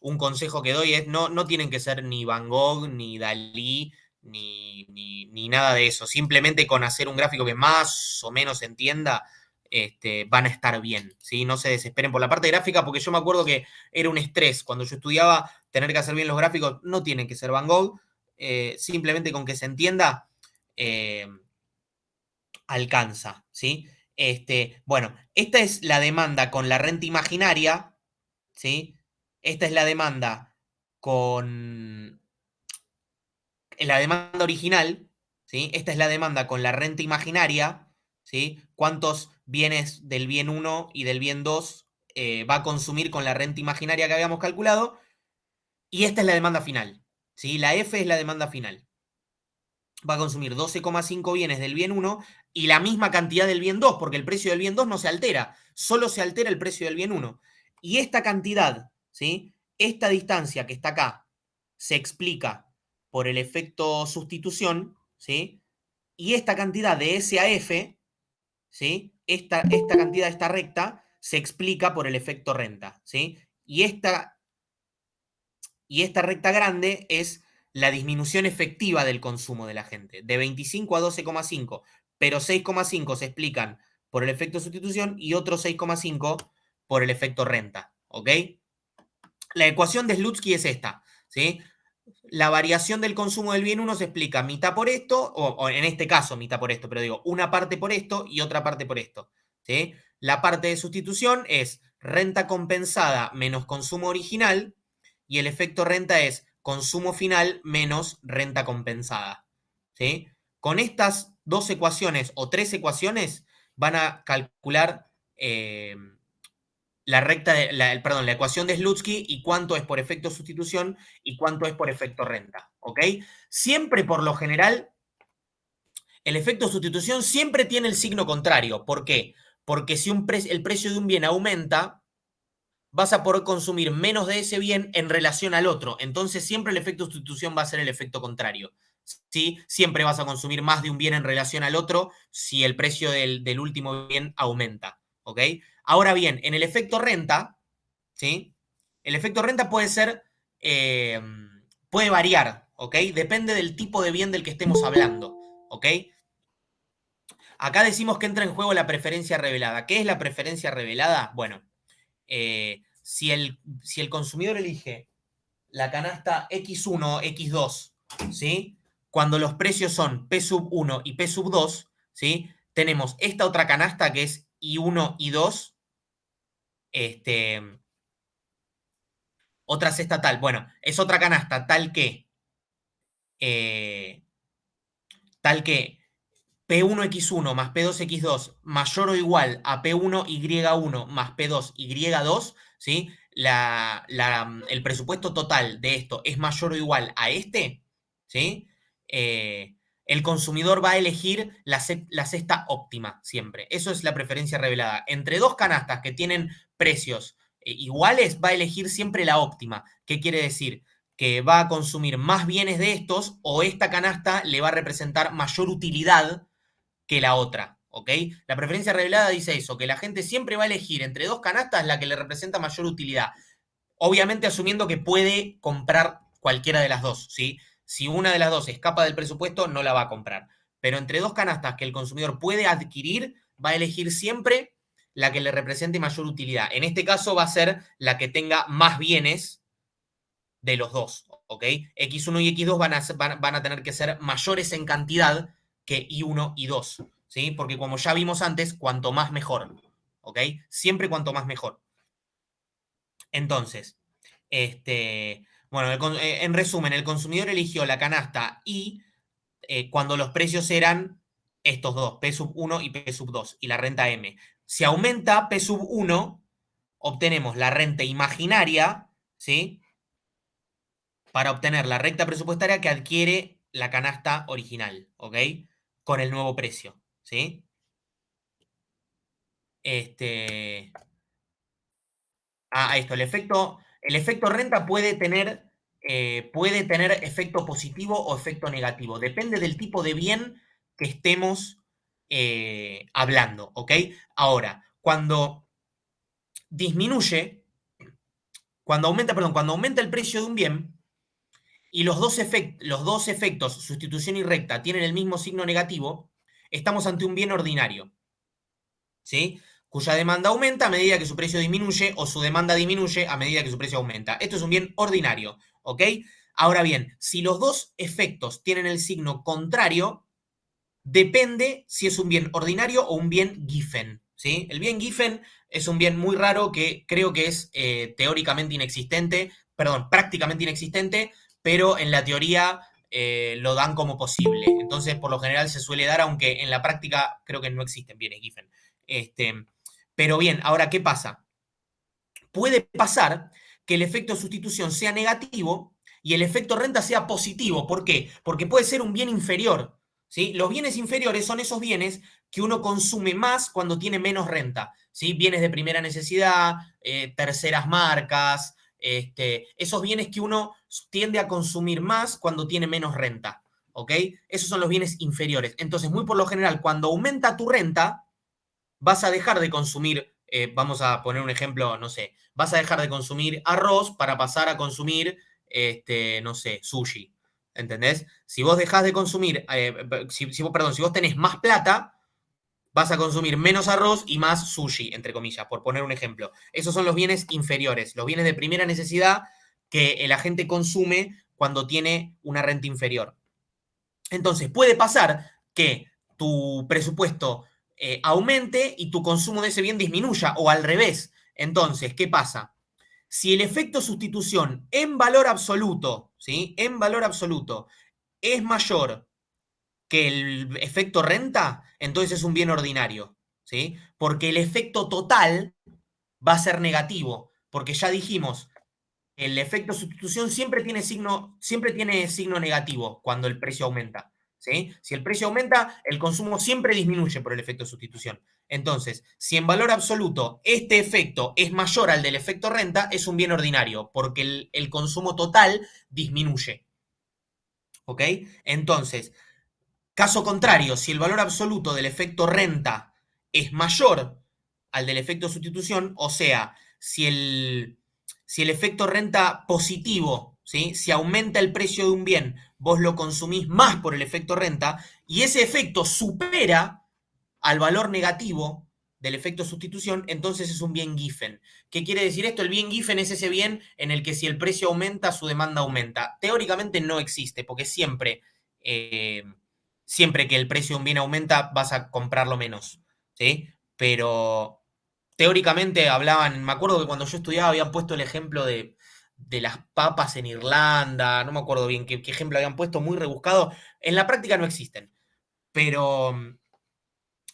un consejo que doy es no tienen que ser ni Van Gogh, ni Dalí, ni nada de eso. Simplemente con hacer un gráfico que más o menos se entienda, van a estar bien, ¿sí? No se desesperen por la parte gráfica, porque yo me acuerdo que era un estrés. Cuando yo estudiaba, tener que hacer bien los gráficos, no tienen que ser Van Gogh, simplemente con que se entienda, alcanza, ¿sí? Bueno, esta es la demanda con la renta imaginaria, ¿sí? Esta es la demanda con la demanda original, ¿sí? Esta es la demanda con la renta imaginaria, ¿sí? ¿Cuántos bienes del bien 1 y del bien 2 va a consumir con la renta imaginaria que habíamos calculado? Y esta es la demanda final, ¿sí? La F es la demanda final. Va a consumir 12,5 bienes del bien 1 y la misma cantidad del bien 2, porque el precio del bien 2 no se altera, solo se altera el precio del bien 1. Y esta cantidad, ¿sí? Esta distancia que está acá, se explica por el efecto sustitución, ¿sí? Y esta cantidad de S a F, ¿sí? Esta cantidad, esta recta, se explica por el efecto renta, ¿sí? Y esta recta grande es la disminución efectiva del consumo de la gente, de 25 a 12,5, pero 6,5 se explican por el efecto sustitución y otros 6,5 por el efecto renta, ¿ok? La ecuación de Slutsky es esta, ¿sí? La variación del consumo del bien 1 se explica mitad por esto, o en este caso mitad por esto, pero digo, una parte por esto y otra parte por esto, ¿sí? La parte de sustitución es renta compensada menos consumo original, y el efecto renta es consumo final menos renta compensada, ¿sí? Con estas dos ecuaciones o tres ecuaciones van a calcular la ecuación de Slutsky y cuánto es por efecto sustitución y cuánto es por efecto renta, ¿ok? Siempre, por lo general, el efecto sustitución siempre tiene el signo contrario. ¿Por qué? Porque si el precio de un bien aumenta, vas a poder consumir menos de ese bien en relación al otro. Entonces siempre el efecto de sustitución va a ser el efecto contrario. ¿Sí? Siempre vas a consumir más de un bien en relación al otro si el precio del último bien aumenta. ¿Ok? Ahora bien, en el efecto renta, ¿sí? El efecto renta puede ser, eh, puede variar, ¿ok? Depende del tipo de bien del que estemos hablando, ¿ok? Acá decimos que entra en juego la preferencia revelada. ¿Qué es la preferencia revelada? Bueno, si el consumidor elige la canasta X1, X2, ¿sí? Cuando los precios son P sub 1 y P sub 2, ¿sí? Tenemos esta otra canasta que es I1, I2, este, otra cesta tal. Bueno, es otra canasta eh, tal que P1X1 más P2X2 mayor o igual a P1Y1 más P2Y2, ¿sí? El presupuesto total de esto es mayor o igual a este, ¿sí? El consumidor va a elegir la cesta óptima siempre. Eso es la preferencia revelada. Entre dos canastas que tienen precios iguales, va a elegir siempre la óptima. ¿Qué quiere decir? Que va a consumir más bienes de estos o esta canasta le va a representar mayor utilidad que la otra, ¿ok? La preferencia revelada dice eso, que la gente siempre va a elegir entre dos canastas la que le representa mayor utilidad. Obviamente asumiendo que puede comprar cualquiera de las dos, ¿sí? Si una de las dos escapa del presupuesto, no la va a comprar. Pero entre dos canastas que el consumidor puede adquirir, va a elegir siempre la que le represente mayor utilidad. En este caso va a ser la que tenga más bienes de los dos, ¿ok? X1 y X2 van a tener que ser mayores en cantidad que I1 y 2, ¿sí? Porque como ya vimos antes, cuanto más mejor, ¿ok? Siempre cuanto más mejor. Entonces, bueno, en resumen, el consumidor eligió la canasta y cuando los precios eran estos dos, P sub 1 y P sub 2, y la renta M. Si aumenta P sub 1, obtenemos la renta imaginaria, ¿sí? Para obtener la recta presupuestaria que adquiere la canasta original, ¿ok? Con el nuevo precio, ¿sí? Este, esto, el efecto renta puede tener efecto positivo o efecto negativo. Depende del tipo de bien que estemos hablando, ¿ok? Ahora, disminuye, cuando aumenta el precio de un bien, y los dos efectos, sustitución y recta, tienen el mismo signo negativo, estamos ante un bien ordinario, ¿sí? Cuya demanda aumenta a medida que su precio disminuye o su demanda disminuye a medida que su precio aumenta. Esto es un bien ordinario, ¿ok? Ahora bien, si los dos efectos tienen el signo contrario, depende si es un bien ordinario o un bien Giffen, ¿sí? El bien Giffen es un bien muy raro que creo que es teóricamente inexistente, perdón, prácticamente inexistente, pero en la teoría lo dan como posible. Entonces, por lo general se suele dar, aunque en la práctica creo que no existen bienes Giffen. Pero bien, ahora, ¿qué pasa? Puede pasar que el efecto de sustitución sea negativo y el efecto renta sea positivo. ¿Por qué? Porque puede ser un bien inferior. ¿Sí? Los bienes inferiores son esos bienes que uno consume más cuando tiene menos renta. ¿Sí? Bienes de primera necesidad, terceras marcas, esos bienes que uno tiende a consumir más cuando tiene menos renta. ¿Ok? Esos son los bienes inferiores. Entonces, muy por lo general, cuando aumenta tu renta, vas a dejar de consumir, vamos a poner un ejemplo, no sé, vas a dejar de consumir arroz para pasar a consumir, no sé, sushi. ¿Entendés? Si vos dejás de consumir, si vos tenés más plata, vas a consumir menos arroz y más sushi, entre comillas, por poner un ejemplo. Esos son los bienes inferiores, los bienes de primera necesidad que el agente consume cuando tiene una renta inferior. Entonces, puede pasar que tu presupuesto aumente y tu consumo de ese bien disminuya, o al revés. Entonces, ¿qué pasa? Si el efecto sustitución en valor absoluto, ¿sí? En valor absoluto es mayor que el efecto renta, entonces es un bien ordinario, ¿sí? Porque el efecto total va a ser negativo, porque ya dijimos, el efecto sustitución siempre tiene signo negativo cuando el precio aumenta. ¿sí? Si el precio aumenta, el consumo siempre disminuye por el efecto sustitución. Entonces, si en valor absoluto este efecto es mayor al del efecto renta, es un bien ordinario, porque el consumo total disminuye. ¿Ok? Entonces, caso contrario, si el valor absoluto del efecto renta es mayor al del efecto sustitución, o sea, si el efecto renta positivo, ¿sí? Si aumenta el precio de un bien, vos lo consumís más por el efecto renta, y ese efecto supera al valor negativo del efecto sustitución, entonces es un bien Giffen. ¿Qué quiere decir esto? El bien Giffen es ese bien en el que si el precio aumenta, su demanda aumenta. Teóricamente no existe, porque siempre que el precio de un bien aumenta, vas a comprarlo menos, ¿sí? Pero teóricamente hablaban, me acuerdo que cuando yo estudiaba habían puesto el ejemplo de las papas en Irlanda, no me acuerdo bien qué ejemplo habían puesto, muy rebuscado. En la práctica no existen, pero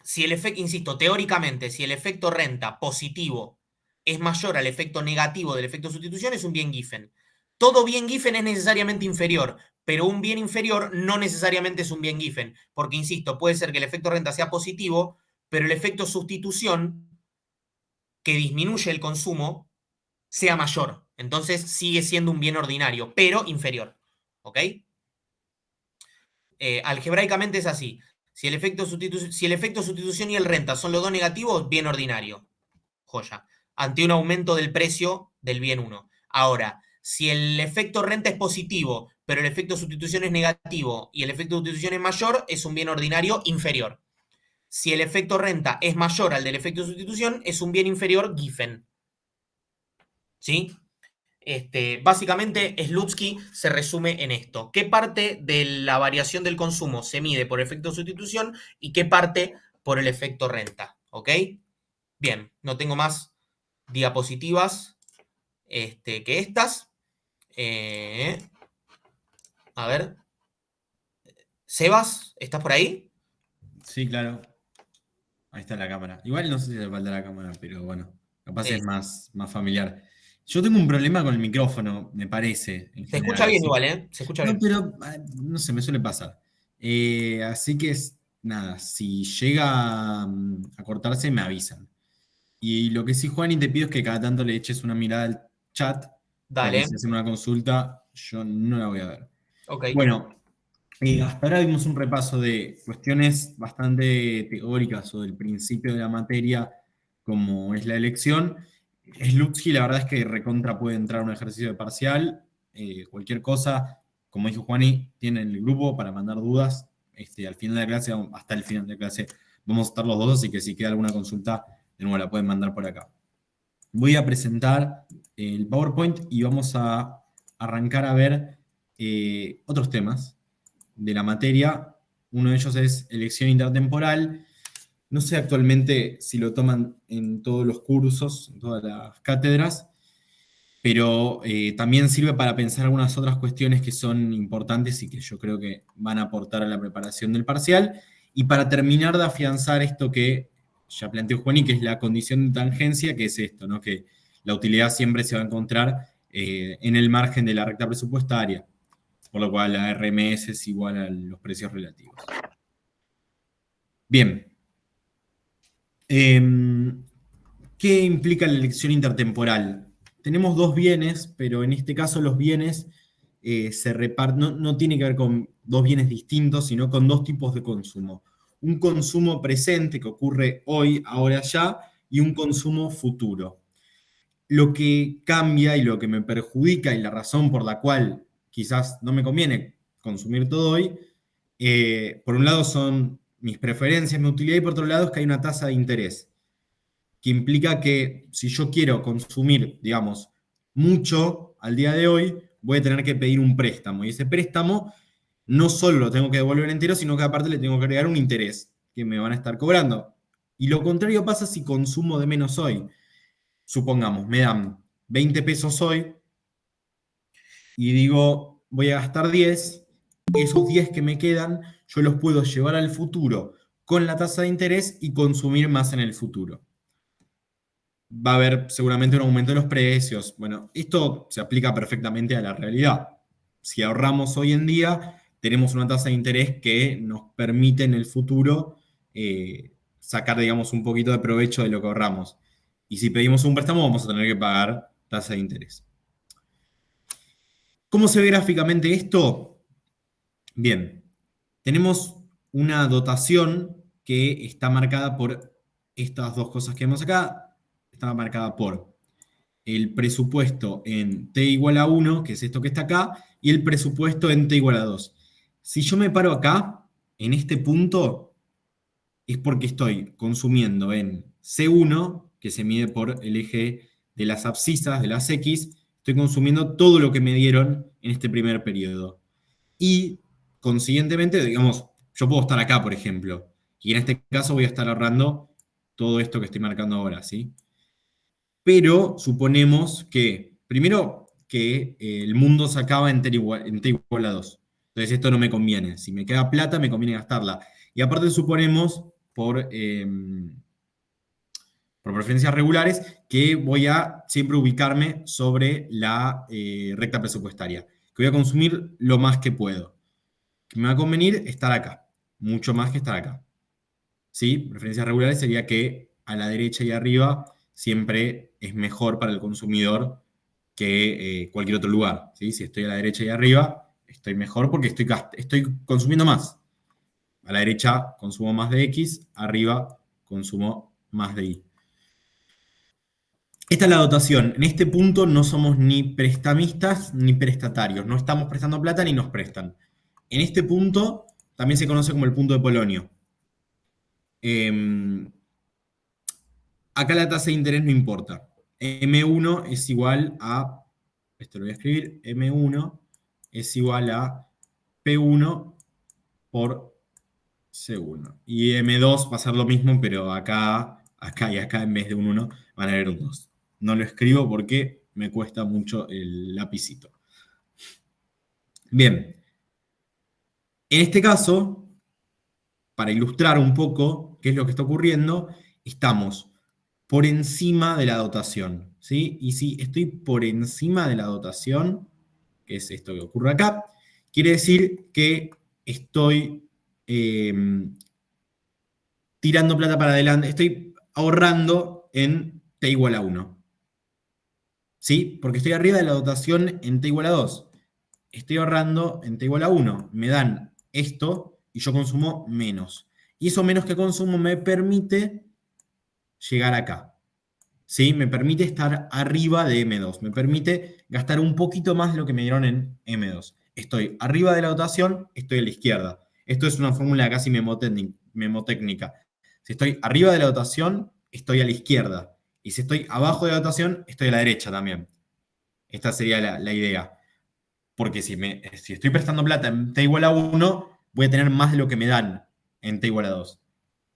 si el efecto, insisto, teóricamente, si el efecto renta positivo es mayor al efecto negativo del efecto sustitución, es un bien Giffen. Todo bien Giffen es necesariamente inferior, pero un bien inferior no necesariamente es un bien Giffen, porque, insisto, puede ser que el efecto renta sea positivo, pero el efecto sustitución, que disminuye el consumo, sea mayor. Entonces sigue siendo un bien ordinario, pero inferior. ¿Ok? Algebraicamente es así. Si el efecto sustitución y el renta son los dos negativos, bien ordinario. Joya. Ante un aumento del precio del bien uno. Ahora, si el efecto renta es positivo, pero el efecto sustitución es negativo y el efecto sustitución es mayor, es un bien ordinario inferior. Si el efecto renta es mayor al del efecto sustitución, es un bien inferior Giffen. ¿Sí? Básicamente, Slutsky se resume en esto. ¿Qué parte de la variación del consumo se mide por efecto sustitución y qué parte por el efecto renta? ¿Ok? Bien, no tengo más diapositivas que estas. Eh, a ver. Sebas, ¿estás por ahí? Sí, claro. Ahí está la cámara. Igual no sé si le falta la cámara, pero bueno, capaz es Sí. más familiar. Yo tengo un problema con el micrófono, me parece, en Se escucha general. bien Así. igual, ¿eh? Se escucha No, bien. pero no sé, me suele pasar. Así que nada, si llega a cortarse, me avisan. Y lo que sí, Juan, y te pido es que cada tanto le eches una mirada al chat, porque Dale. si hacen una consulta, yo no la voy a ver. Ok. Bueno, hasta ahora vimos un repaso de cuestiones bastante teóricas o del principio de la materia, como es la elección. Slutsky, la verdad es que recontra puede entrar a un ejercicio de parcial. Cualquier cosa, como dijo Juani, tienen el grupo para mandar dudas. Al final de la clase, hasta el final de la clase, vamos a estar los dos, así que si queda alguna consulta, de nuevo la pueden mandar por acá. Voy a presentar el PowerPoint y vamos a arrancar a ver otros temas de la materia. Uno de ellos es elección intertemporal. No sé actualmente si lo toman en todos los cursos, en todas las cátedras, pero también sirve para pensar algunas otras cuestiones que son importantes y que yo creo que van a aportar a la preparación del parcial. Y para terminar de afianzar esto que ya planteó Juan y que es la condición de tangencia, que es esto, ¿no? Que la utilidad siempre se va a encontrar en el margen de la recta presupuestaria, por lo cual la RMS es igual a los precios relativos. Bien. ¿Qué implica la elección intertemporal? Tenemos dos bienes, pero en este caso los bienes se reparten, no tiene que ver con dos bienes distintos, sino con dos tipos de consumo. Un consumo presente que ocurre hoy, ahora ya, y un consumo futuro. Lo que cambia y lo que me perjudica y la razón por la cual quizás no me conviene consumir todo hoy, por un lado son mis preferencias, mi utilidad, y por otro lado es que hay una tasa de interés que implica que si yo quiero consumir, digamos, mucho al día de hoy, voy a tener que pedir un préstamo. Y ese préstamo no solo lo tengo que devolver entero, sino que aparte le tengo que agregar un interés que me van a estar cobrando. Y lo contrario pasa si consumo de menos hoy. Supongamos, me dan 20 pesos hoy y digo, voy a gastar 10, esos 10 que me quedan, yo los puedo llevar al futuro con la tasa de interés y consumir más en el futuro. Va a haber seguramente un aumento de los precios. Bueno, esto se aplica perfectamente a la realidad. Si ahorramos hoy en día, tenemos una tasa de interés que nos permite en el futuro sacar, digamos, un poquito de provecho de lo que ahorramos. Y si pedimos un préstamo, vamos a tener que pagar tasa de interés. ¿Cómo se ve gráficamente esto? Bien, tenemos una dotación que está marcada por estas dos cosas que vemos acá. Está marcada por el presupuesto en t igual a 1, que es esto que está acá, y el presupuesto en t igual a 2. Si yo me paro acá, en este punto, es porque estoy consumiendo en C1, que se mide por el eje de las abscisas, de las X, estoy consumiendo todo lo que me dieron en este primer periodo. Y, consiguientemente, digamos, yo puedo estar acá, por ejemplo, y en este caso voy a estar ahorrando todo esto que estoy marcando ahora, ¿sí? Pero suponemos que, primero, que el mundo se acaba en t igual a 2. Entonces esto no me conviene. Si me queda plata, me conviene gastarla. Y aparte suponemos, por preferencias regulares, que voy a siempre ubicarme sobre la recta presupuestaria, que voy a consumir lo más que puedo. Que me va a convenir estar acá, mucho más que estar acá. ¿Sí? Preferencias regulares sería que a la derecha y arriba siempre es mejor para el consumidor que cualquier otro lugar. ¿Sí? Si estoy a la derecha y arriba, estoy mejor porque estoy consumiendo más. A la derecha consumo más de X, arriba consumo más de Y. Esta es la dotación. En este punto no somos ni prestamistas ni prestatarios. No estamos prestando plata ni nos prestan. En este punto también se conoce como el punto de Polonio. Acá la tasa de interés no importa. M1 es igual a, esto lo voy a escribir, M1 es igual a P1 por C1. Y M2 va a ser lo mismo, pero acá y acá en vez de un 1 van a haber un 2. No lo escribo porque me cuesta mucho el lapicito. Bien, en este caso, para ilustrar un poco qué es lo que está ocurriendo, estamos por encima de la dotación, ¿sí? Y si estoy por encima de la dotación, que es esto que ocurre acá, quiere decir que estoy tirando plata para adelante, estoy ahorrando en t igual a 1. ¿Sí? Porque estoy arriba de la dotación en t igual a 2. Estoy ahorrando en t igual a 1. Me dan esto y yo consumo menos. Y eso menos que consumo me permite llegar acá. ¿Sí? Me permite estar arriba de M2. Me permite gastar un poquito más de lo que me dieron en M2. Estoy arriba de la dotación, estoy a la izquierda. Esto es una fórmula casi memotécnica. Si estoy arriba de la dotación, estoy a la izquierda. Y si estoy abajo de la dotación, estoy a la derecha también. Esta sería la idea. Porque si estoy prestando plata en t igual a 1, voy a tener más de lo que me dan en t igual a 2.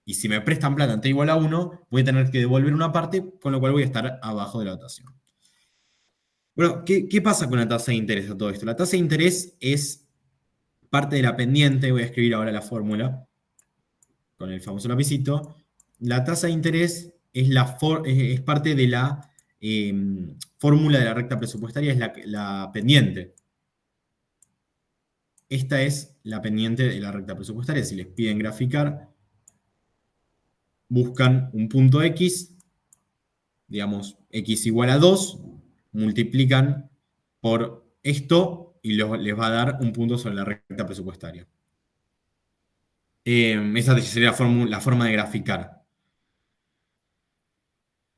Y si me prestan plata en t igual a 1, voy a tener que devolver una parte, con lo cual voy a estar abajo de la dotación. Bueno, ¿qué pasa con la tasa de interés a todo esto? La tasa de interés es parte de la pendiente, voy a escribir ahora la fórmula con el famoso lapicito. La tasa de interés es parte de la fórmula de la recta presupuestaria, es la pendiente. Esta es la pendiente de la recta presupuestaria. Si les piden graficar, buscan un punto X, digamos, X igual a 2, multiplican por esto y les va a dar un punto sobre la recta presupuestaria. Esa sería la forma de graficar.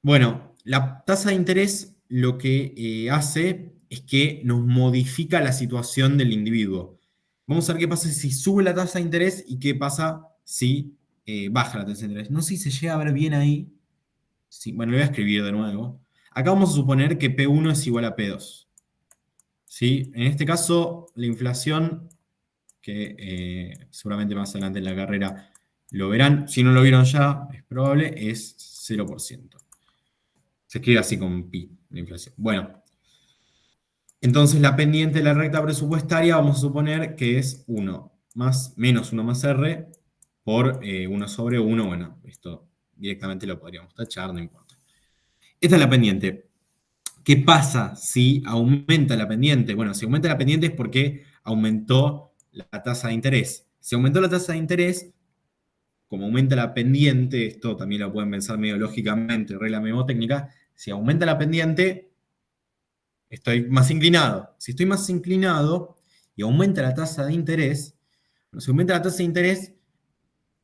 Bueno, la tasa de interés lo que hace es que nos modifica la situación del individuo. Vamos a ver qué pasa si sube la tasa de interés y qué pasa si baja la tasa de interés. No sé si se llega a ver bien ahí. Sí, bueno, lo voy a escribir de nuevo. Acá vamos a suponer que P1 es igual a P2. ¿Sí? En este caso, la inflación, que seguramente más adelante en la carrera lo verán, si no lo vieron ya, es probable, es 0%. Se escribe así con pi, la inflación. Bueno, entonces la pendiente de la recta presupuestaria vamos a suponer que es 1 menos 1 más R por 1 sobre 1. Bueno, esto directamente lo podríamos tachar, no importa. Esta es la pendiente. ¿Qué pasa si aumenta la pendiente? Bueno, si aumenta la pendiente es porque aumentó la tasa de interés. Si aumentó la tasa de interés, como aumenta la pendiente, esto también lo pueden pensar medio lógicamente, regla mnemotécnica, si aumenta la pendiente, estoy más inclinado. Si estoy más inclinado y aumenta la tasa de interés, bueno, si aumenta la tasa de interés,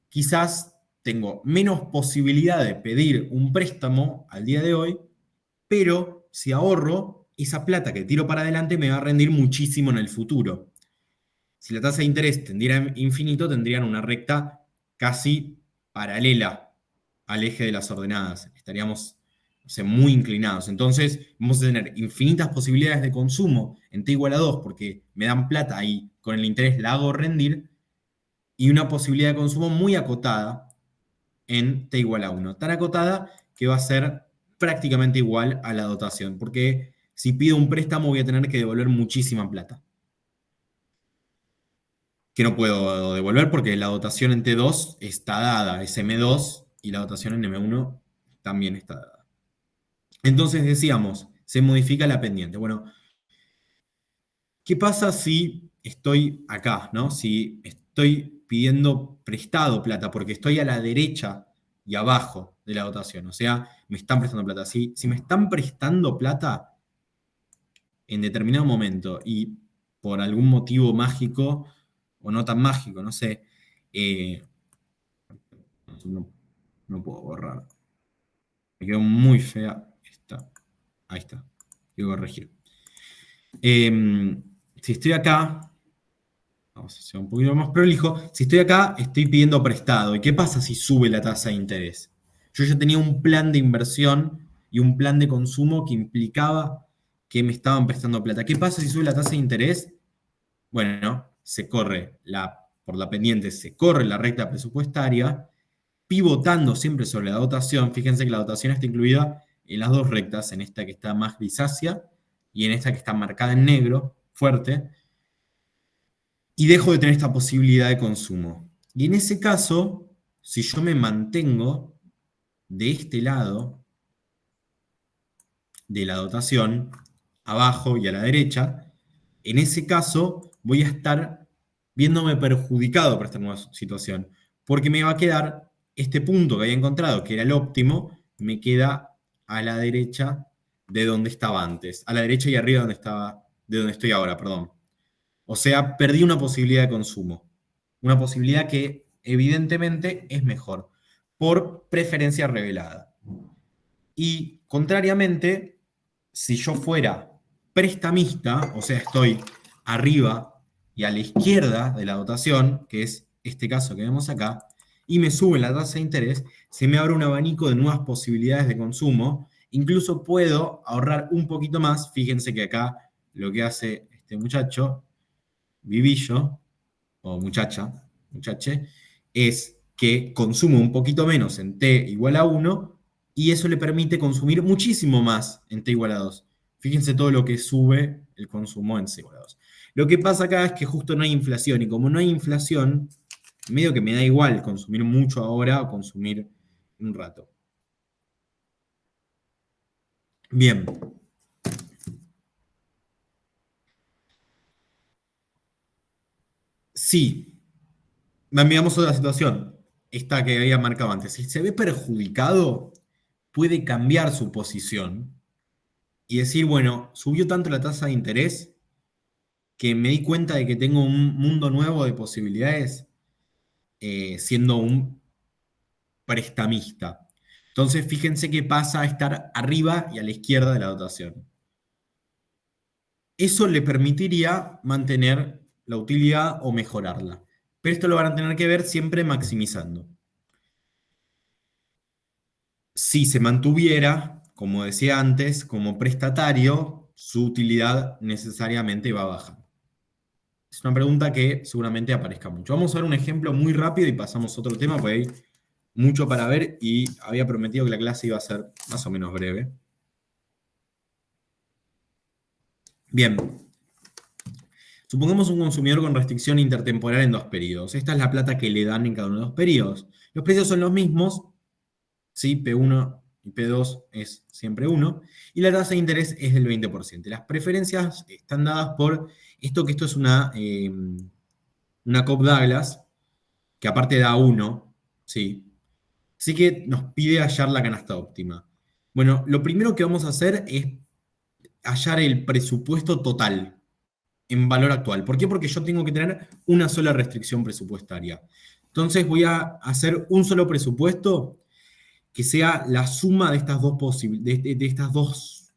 quizás tengo menos posibilidad de pedir un préstamo al día de hoy, pero si ahorro, esa plata que tiro para adelante me va a rendir muchísimo en el futuro. Si la tasa de interés tendiera a infinito, tendrían una recta casi paralela al eje de las ordenadas. Estaríamos, no sé, muy inclinados. Entonces, vamos a tener infinitas posibilidades de consumo en t igual a 2 porque me dan plata y con el interés la hago rendir, y una posibilidad de consumo muy acotada en t igual a 1. Tan acotada que va a ser prácticamente igual a la dotación, porque si pido un préstamo voy a tener que devolver muchísima plata, que no puedo devolver porque la dotación en T2 está dada, es M2, y la dotación en M1 también está dada. Entonces decíamos, se modifica la pendiente. Bueno, ¿qué pasa si estoy acá, ¿no? Si estoy pidiendo prestado plata porque estoy a la derecha y abajo de la dotación, o sea, me están prestando plata. Si me están prestando plata en determinado momento y por algún motivo mágico o no tan mágico, no sé, eh, no, no puedo borrar. Me quedó muy fea esta. Ahí está. Quiero corregir. Si estoy acá, vamos a hacer un poquito más prolijo. Si estoy acá, estoy pidiendo prestado. ¿Y qué pasa si sube la tasa de interés? Yo ya tenía un plan de inversión y un plan de consumo que implicaba que me estaban prestando plata. ¿Qué pasa si sube la tasa de interés? Bueno, por la pendiente, se corre la recta presupuestaria, pivotando siempre sobre la dotación. Fíjense que la dotación está incluida en las dos rectas, en esta que está más grisácea y en esta que está marcada en negro, fuerte, y dejo de tener esta posibilidad de consumo. Y en ese caso, si yo me mantengo de este lado de la dotación, abajo y a la derecha, en ese caso voy a estar viéndome perjudicado por esta nueva situación, porque me va a quedar este punto que había encontrado, que era el óptimo, me queda a la derecha de donde estaba antes, a la derecha y arriba de donde estoy ahora, perdón. O sea, perdí una posibilidad de consumo, una posibilidad que evidentemente es mejor, por preferencia revelada. Y contrariamente, si yo fuera prestamista, o sea, estoy arriba y a la izquierda de la dotación, que es este caso que vemos acá, y me sube la tasa de interés, se me abre un abanico de nuevas posibilidades de consumo. Incluso puedo ahorrar un poquito más. Fíjense que acá lo que hace este muchacho, Vivillo, o muchache, es que consume un poquito menos en t igual a 1 y eso le permite consumir muchísimo más en t igual a 2. Fíjense todo lo que sube el consumo en c igual a 2. Lo que pasa acá es que justo no hay inflación, y como no hay inflación, medio que me da igual consumir mucho ahora o consumir un rato. Bien. Sí, veamos otra situación, esta que había marcado antes. Si se ve perjudicado, puede cambiar su posición y decir, bueno, subió tanto la tasa de interés que me di cuenta de que tengo un mundo nuevo de posibilidades, siendo un prestamista. Entonces, fíjense que pasa a estar arriba y a la izquierda de la dotación. Eso le permitiría mantener la utilidad o mejorarla. Pero esto lo van a tener que ver siempre maximizando. Si se mantuviera, como decía antes, como prestatario, su utilidad necesariamente va a bajar. Es una pregunta que seguramente aparezca mucho. Vamos a ver un ejemplo muy rápido y pasamos a otro tema, porque hay mucho para ver y había prometido que la clase iba a ser más o menos breve. Bien. Supongamos un consumidor con restricción intertemporal en 2 periodos. Esta es la plata que le dan en cada uno de los periodos. Los precios son los mismos, ¿sí? P1 y P2 es siempre 1, y la tasa de interés es del 20%. Las preferencias están dadas por esto, que esto es una Cobb-Douglas, que aparte da 1, ¿sí? Así que nos pide hallar la canasta óptima. Bueno, lo primero que vamos a hacer es hallar el presupuesto total en valor actual. ¿Por qué? Porque yo tengo que tener una sola restricción presupuestaria. Entonces voy a hacer un solo presupuesto que sea la suma de estas dos, de estas dos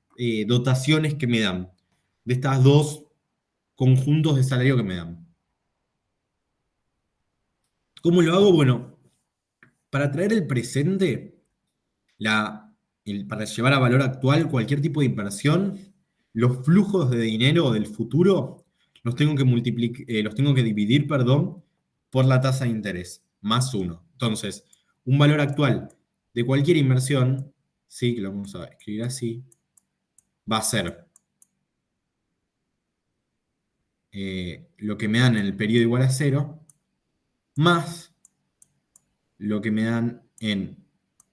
dotaciones que me dan, de estas dos conjuntos de salario que me dan. ¿Cómo lo hago? Bueno, para traer el presente, para llevar a valor actual cualquier tipo de inversión, los flujos de dinero del futuro los tengo que dividir, perdón, por la tasa de interés, más 1. Entonces, un valor actual de cualquier inversión, sí, que lo vamos a escribir así, va a ser lo que me dan en el periodo igual a 0, más lo que me dan en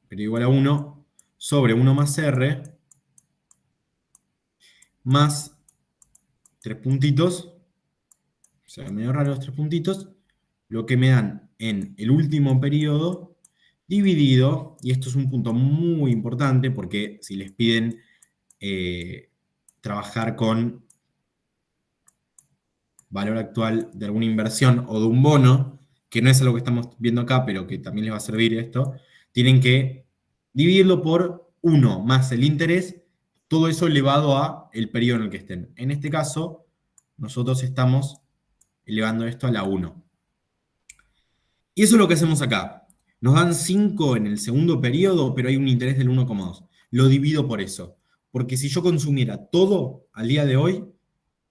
periodo igual a 1, sobre 1 más R, más 3 puntitos, o sea, medio raro los 3 puntitos, lo que me dan en el último periodo, dividido, y esto es un punto muy importante, porque si les piden trabajar con valor actual de alguna inversión o de un bono, que no es algo que estamos viendo acá, pero que también les va a servir esto, tienen que dividirlo por 1 más el interés, todo eso elevado a el periodo en el que estén. En este caso, nosotros estamos elevando esto a la 1. Y eso es lo que hacemos acá. Nos dan 5 en el segundo periodo, pero hay un interés del 1,2. Lo divido por eso. Porque si yo consumiera todo al día de hoy,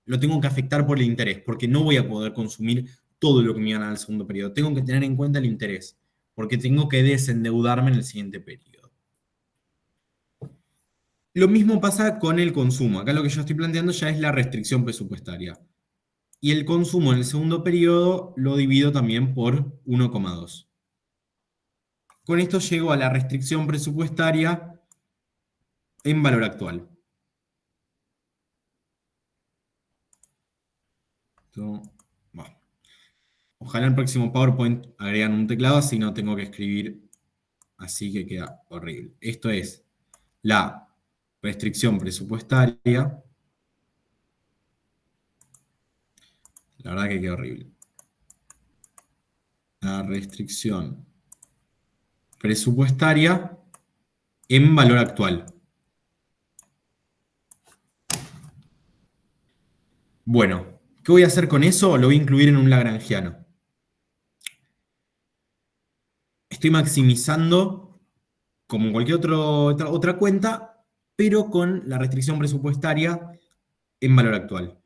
lo tengo que afectar por el interés, porque no voy a poder consumir todo lo que me iban a dar el segundo periodo. Tengo que tener en cuenta el interés, porque tengo que desendeudarme en el siguiente periodo. Lo mismo pasa con el consumo. Acá lo que yo estoy planteando ya es la restricción presupuestaria. Y el consumo en el segundo periodo lo divido también por 1,2. Con esto llego a la restricción presupuestaria en valor actual. Ojalá en el próximo PowerPoint agregan un teclado, así no tengo que escribir así, que queda horrible. Esto es la restricción presupuestaria. La verdad que queda horrible. La restricción presupuestaria en valor actual. Bueno, ¿qué voy a hacer con eso? Lo voy a incluir en un lagrangiano. Estoy maximizando, como en cualquier otra cuenta, pero con la restricción presupuestaria en valor actual.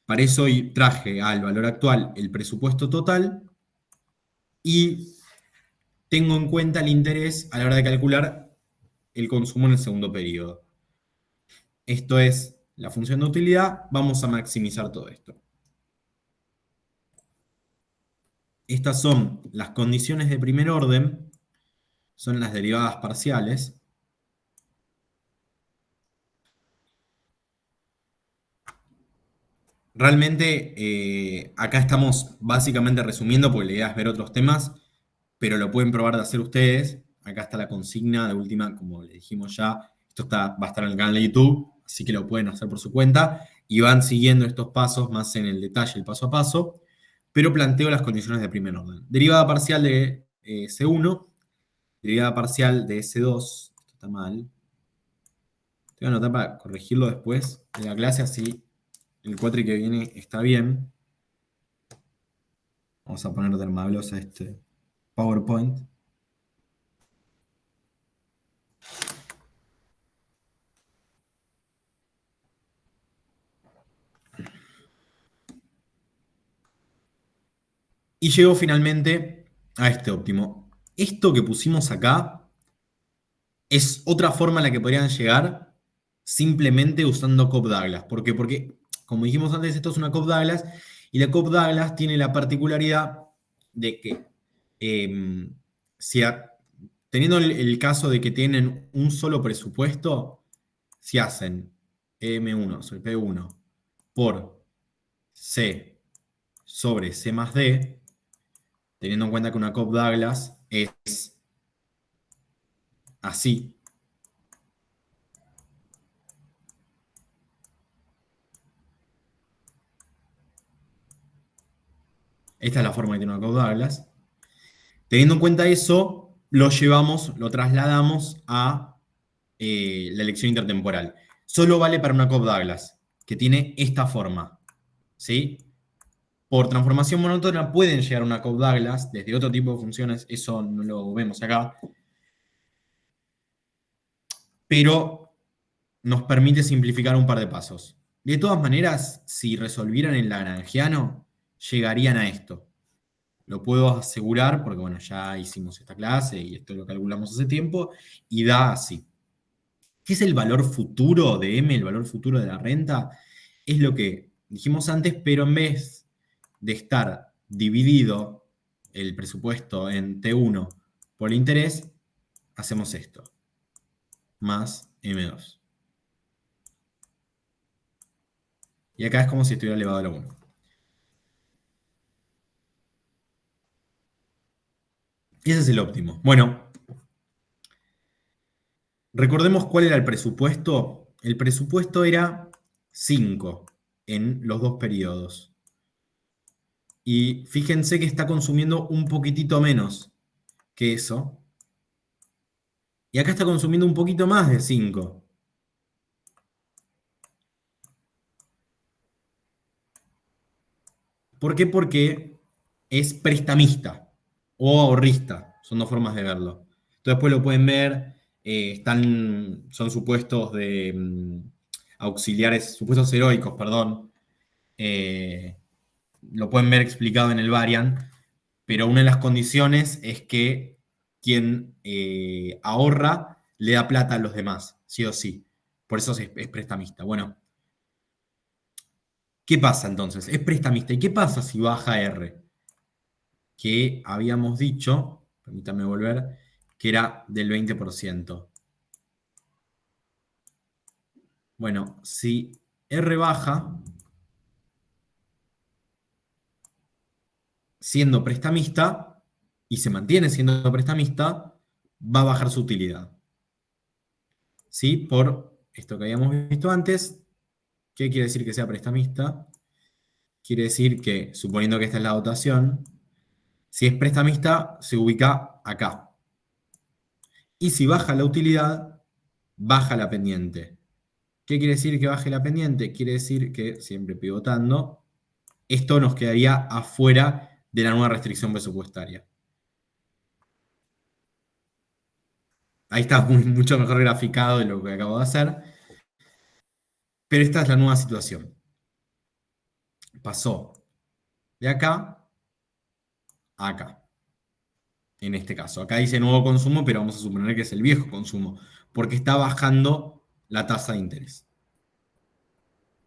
Para eso traje al valor actual el presupuesto total y tengo en cuenta el interés a la hora de calcular el consumo en el segundo periodo. Esto es la función de utilidad. Vamos a maximizar todo esto. Estas son las condiciones de primer orden, son las derivadas parciales. Realmente acá estamos básicamente resumiendo, porque la idea es ver otros temas, pero lo pueden probar de hacer ustedes. Acá está la consigna de última, como les dijimos ya, esto va a estar en el canal de YouTube, así que lo pueden hacer por su cuenta y van siguiendo estos pasos más en el detalle, el paso a paso, pero planteo las condiciones de primer orden. Derivada parcial de C1, derivada parcial de S2, esto está mal. Te voy a anotar para corregirlo después de la clase, así el cuatri que viene está bien. Vamos a poner dermaglosa a este PowerPoint. Y llego finalmente a este óptimo. Esto que pusimos acá es otra forma en la que podrían llegar simplemente usando Cobb-Douglas. ¿Por qué? Porque, como dijimos antes, esto es una Cobb-Douglas y la Cobb-Douglas tiene la particularidad de que si teniendo el caso de que tienen un solo presupuesto, si hacen M1 sobre P1 por C sobre C más D, teniendo en cuenta que una Cobb-Douglas es así. Esta es la forma que tiene una Cobb-Douglas. Teniendo en cuenta eso, lo trasladamos a la elección intertemporal. Solo vale para una Cobb-Douglas, que tiene esta forma. ¿Sí? Por transformación monótona pueden llegar a una Cobb-Douglas desde otro tipo de funciones, eso no lo vemos acá, pero nos permite simplificar un par de pasos. De todas maneras, si resolvieran el lagrangiano, llegarían a esto. Lo puedo asegurar porque, bueno, ya hicimos esta clase y esto lo calculamos hace tiempo, y da así. ¿Qué es el valor futuro de M, el valor futuro de la renta? Es lo que dijimos antes, pero en vez de estar dividido el presupuesto en T1 por el interés, hacemos esto, más M2. Y acá es como si estuviera elevado a la 1. Ese es el óptimo. Bueno, recordemos cuál era el presupuesto. El presupuesto era 5 en los dos periodos. Y fíjense que está consumiendo un poquitito menos que eso. Y acá está consumiendo un poquito más de 5. ¿Por qué? Porque es prestamista o ahorrista. Son dos formas de verlo. Entonces después lo pueden ver. Son supuestos de auxiliares, supuestos heroicos, perdón. Lo pueden ver explicado en el Variant. Pero una de las condiciones es que quien ahorra le da plata a los demás, sí o sí. Por eso es prestamista. Bueno, ¿qué pasa entonces? Es prestamista. ¿Y qué pasa si baja R? Que habíamos dicho, permítame volver, que era del 20%. Bueno, si R baja, siendo prestamista, y se mantiene siendo prestamista, va a bajar su utilidad. ¿Sí? Por esto que habíamos visto antes. ¿Qué quiere decir que sea prestamista? Quiere decir que, suponiendo que esta es la dotación, si es prestamista, se ubica acá. Y si baja la utilidad, baja la pendiente. ¿Qué quiere decir que baje la pendiente? Quiere decir que, siempre pivotando, esto nos quedaría afuera de la nueva restricción presupuestaria. Ahí está mucho mejor graficado de lo que acabo de hacer. Pero esta es la nueva situación. Pasó de acá a acá. En este caso, acá dice nuevo consumo, pero vamos a suponer que es el viejo consumo, porque está bajando la tasa de interés.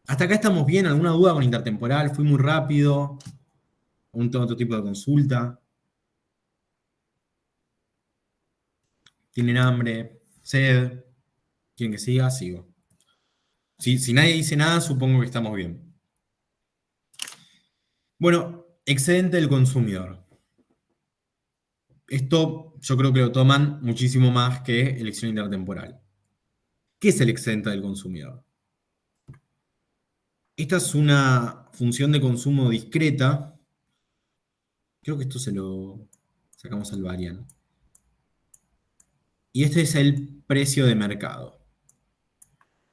Hasta acá estamos bien. ¿Alguna duda con intertemporal? ¿Fui muy rápido? ¿Otro tipo de consulta? ¿Tienen hambre? ¿Sed? ¿Quieren que siga? Sigo. Si nadie dice nada, supongo que estamos bien. Bueno, excedente del consumidor. Esto yo creo que lo toman muchísimo más que elección intertemporal. ¿Qué es el excedente del consumidor? Esta es una función de consumo discreta. Creo que esto se lo sacamos al variant. Y este es el precio de mercado.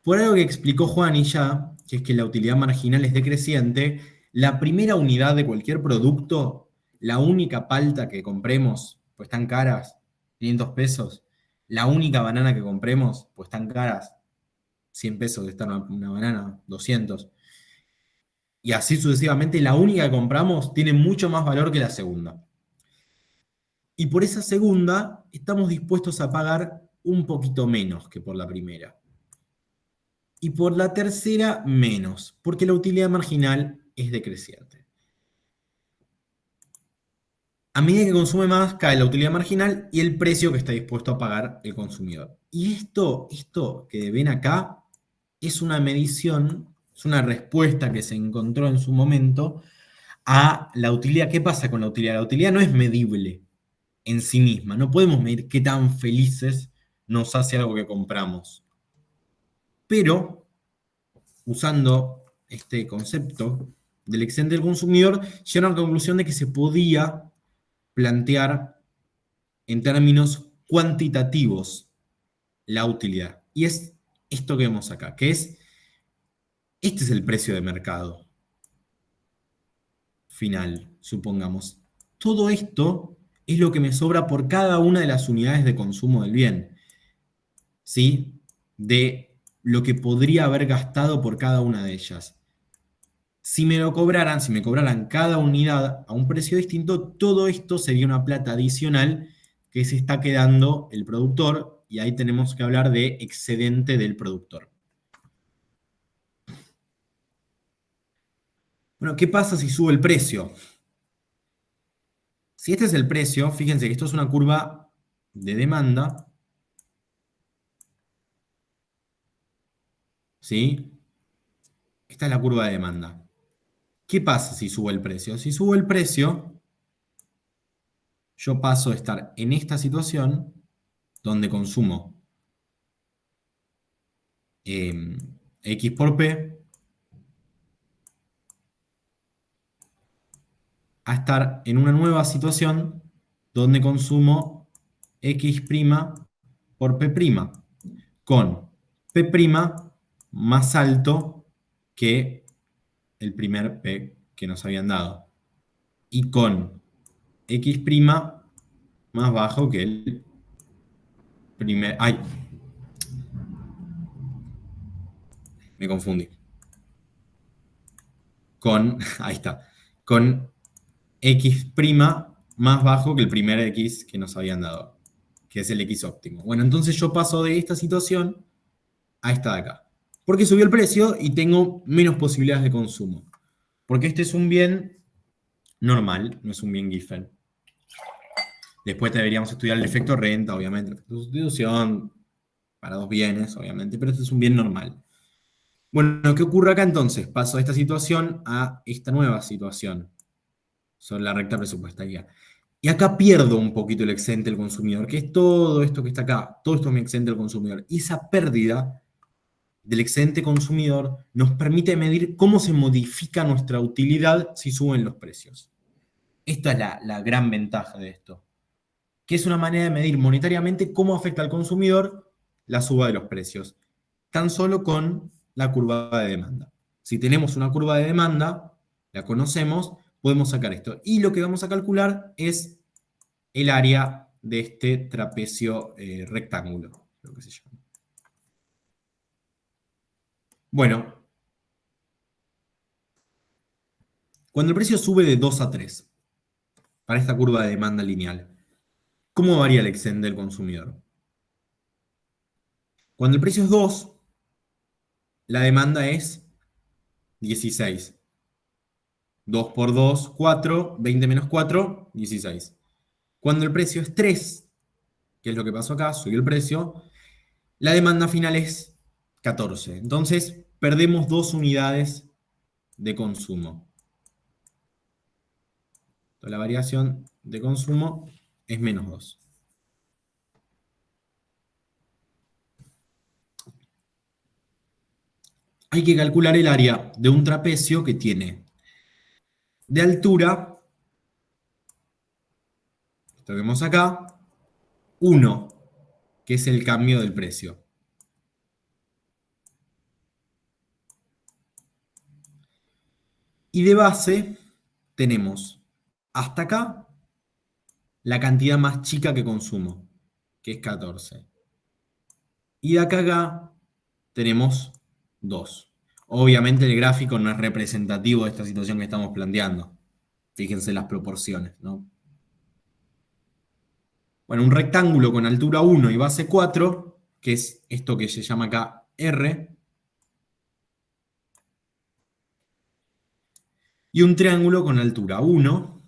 Por algo que explicó Juani ya, que es que la utilidad marginal es decreciente, la primera unidad de cualquier producto, la única palta que compremos, pues tan caras, 500 pesos, la única banana que compremos, pues tan caras, 100 pesos de estar una banana, 200. Y así sucesivamente, la única que compramos tiene mucho más valor que la segunda. Y por esa segunda estamos dispuestos a pagar un poquito menos que por la primera. Y por la tercera, menos, porque la utilidad marginal es decreciente. A medida que consume más, cae la utilidad marginal y el precio que está dispuesto a pagar el consumidor. Y esto que ven acá es una medición, es una respuesta que se encontró en su momento a la utilidad. ¿Qué pasa con la utilidad? La utilidad no es medible en sí misma. No podemos medir qué tan felices nos hace algo que compramos. Pero, usando este concepto del excedente del consumidor, llegaron a la conclusión de que se podía plantear en términos cuantitativos la utilidad. Y es esto que vemos acá, que es, este es el precio de mercado final, supongamos. Todo esto es lo que me sobra por cada una de las unidades de consumo del bien, ¿sí? De lo que podría haber gastado por cada una de ellas. Si me cobraran cada unidad a un precio distinto, todo esto sería una plata adicional que se está quedando el productor, y ahí tenemos que hablar de excedente del productor. Bueno, ¿qué pasa si sube el precio? Si este es el precio, fíjense que esto es una curva de demanda, ¿sí? Esta es la curva de demanda. ¿Qué pasa si sube el precio? Si sube el precio, yo paso de estar en esta situación donde consumo X por P a estar en una nueva situación donde consumo X' por P', con P' más alto que el primer P que nos habían dado, y con X' más bajo que el primer... ¡Ay! Me confundí. Ahí está. Con X' más bajo que el primer X que nos habían dado, que es el X óptimo. Bueno, entonces yo paso de esta situación a esta de acá. Porque subió el precio y tengo menos posibilidades de consumo. Porque este es un bien normal, no es un bien Giffen. Después deberíamos estudiar el efecto renta, obviamente, el efecto de sustitución, para dos bienes, obviamente, pero este es un bien normal. Bueno, ¿qué ocurre acá entonces? Paso de esta situación a esta nueva situación sobre la recta presupuestaria. Y acá pierdo un poquito el excedente del consumidor, que es todo esto que está acá, todo esto es mi excedente del consumidor. Y esa pérdida del excedente consumidor nos permite medir cómo se modifica nuestra utilidad si suben los precios. Esta es la gran ventaja de esto, que es una manera de medir monetariamente cómo afecta al consumidor la suba de los precios, tan solo con la curva de demanda. Si tenemos una curva de demanda, la conocemos, podemos sacar esto. Y lo que vamos a calcular es el área de este trapecio rectángulo, creo que se llama. Bueno, cuando el precio sube de 2 a 3, para esta curva de demanda lineal, ¿cómo varía el excedente del consumidor? Cuando el precio es 2, la demanda es 16. 2 por 2, 4, 20 menos 4, 16. Cuando el precio es 3, que es lo que pasó acá, subió el precio, la demanda final es 14. Entonces, perdemos 2 unidades de consumo. Entonces, la variación de consumo es menos 2. Hay que calcular el área de un trapecio que tiene de altura, esto que vemos acá, 1, que es el cambio del precio. Y de base tenemos hasta acá la cantidad más chica que consumo, que es 14. Y de acá tenemos 2. Obviamente el gráfico no es representativo de esta situación que estamos planteando. Fíjense las proporciones, ¿no? Bueno, un rectángulo con altura 1 y base 4, que es esto que se llama acá R, y un triángulo con altura 1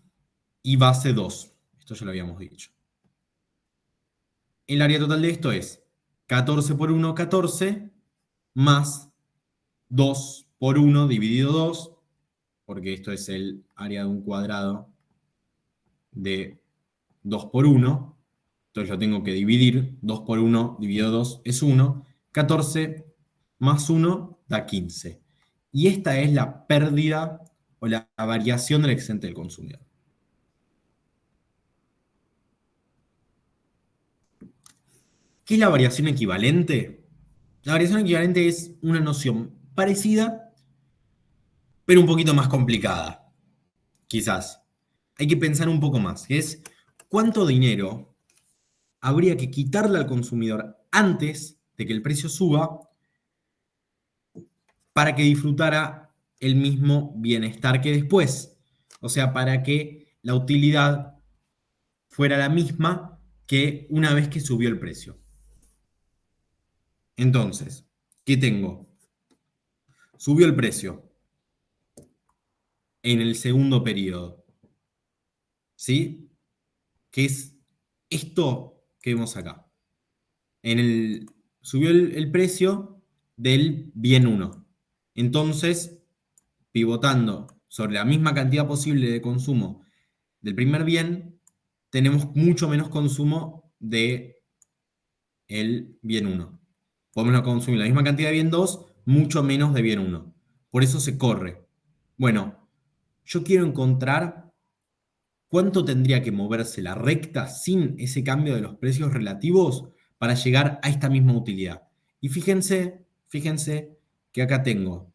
y base 2. Esto ya lo habíamos dicho. El área total de esto es 14 por 1, 14, más 2 por 1 dividido 2, porque esto es el área de un cuadrado de 2 por 1. Entonces lo tengo que dividir. 2 por 1 dividido 2 es 1. 14 más 1 da 15. Y esta es la pérdida o la variación del excedente del consumidor. ¿Qué es la variación equivalente? La variación equivalente es una noción parecida, pero un poquito más complicada, quizás. Hay que pensar un poco más, que es cuánto dinero habría que quitarle al consumidor antes de que el precio suba para que disfrutara el mismo bienestar que después. O sea, para que la utilidad fuera la misma que una vez que subió el precio. Entonces, ¿qué tengo? Subió el precio en el segundo periodo. ¿Sí? ¿Qué es esto que vemos acá? Subió el precio del bien 1. Entonces, pivotando sobre la misma cantidad posible de consumo del primer bien, tenemos mucho menos consumo de el bien 1. Podemos consumir la misma cantidad de bien 2, mucho menos de bien 1. Por eso se corre. Bueno, yo quiero encontrar cuánto tendría que moverse la recta sin ese cambio de los precios relativos para llegar a esta misma utilidad. Y fíjense que acá tengo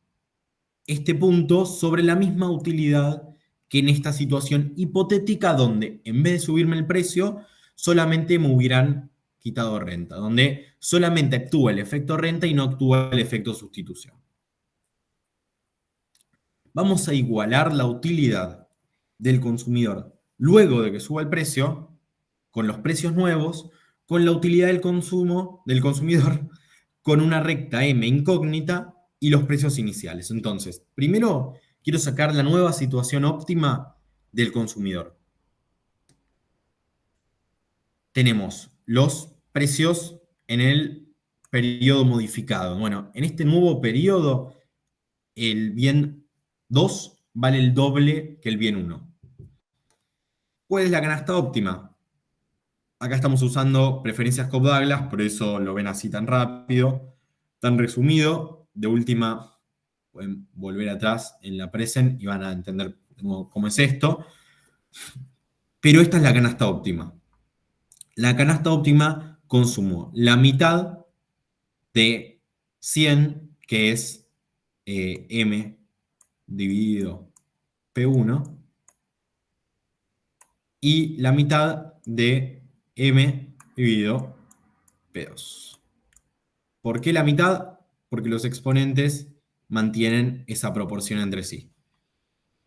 este punto sobre la misma utilidad que en esta situación hipotética donde en vez de subirme el precio, solamente me hubieran quitado renta, donde solamente actúa el efecto renta y no actúa el efecto sustitución. Vamos a igualar la utilidad del consumidor luego de que suba el precio, con los precios nuevos, con la utilidad del consumo del consumidor, con una recta M incógnita y los precios iniciales. Entonces, primero quiero sacar la nueva situación óptima del consumidor. Tenemos los precios en el periodo modificado. Bueno, en este nuevo periodo, el bien 2 vale el doble que el bien 1. ¿Cuál es la canasta óptima? Acá estamos usando preferencias Cobb-Douglas, por eso lo ven así tan rápido, tan resumido. De última, pueden volver atrás en la present y van a entender cómo es esto. Pero esta es la canasta óptima. La canasta óptima consumo la mitad de 100, que es M dividido P1, y la mitad de M dividido P2. ¿Por qué la mitad? Porque los exponentes mantienen esa proporción entre sí.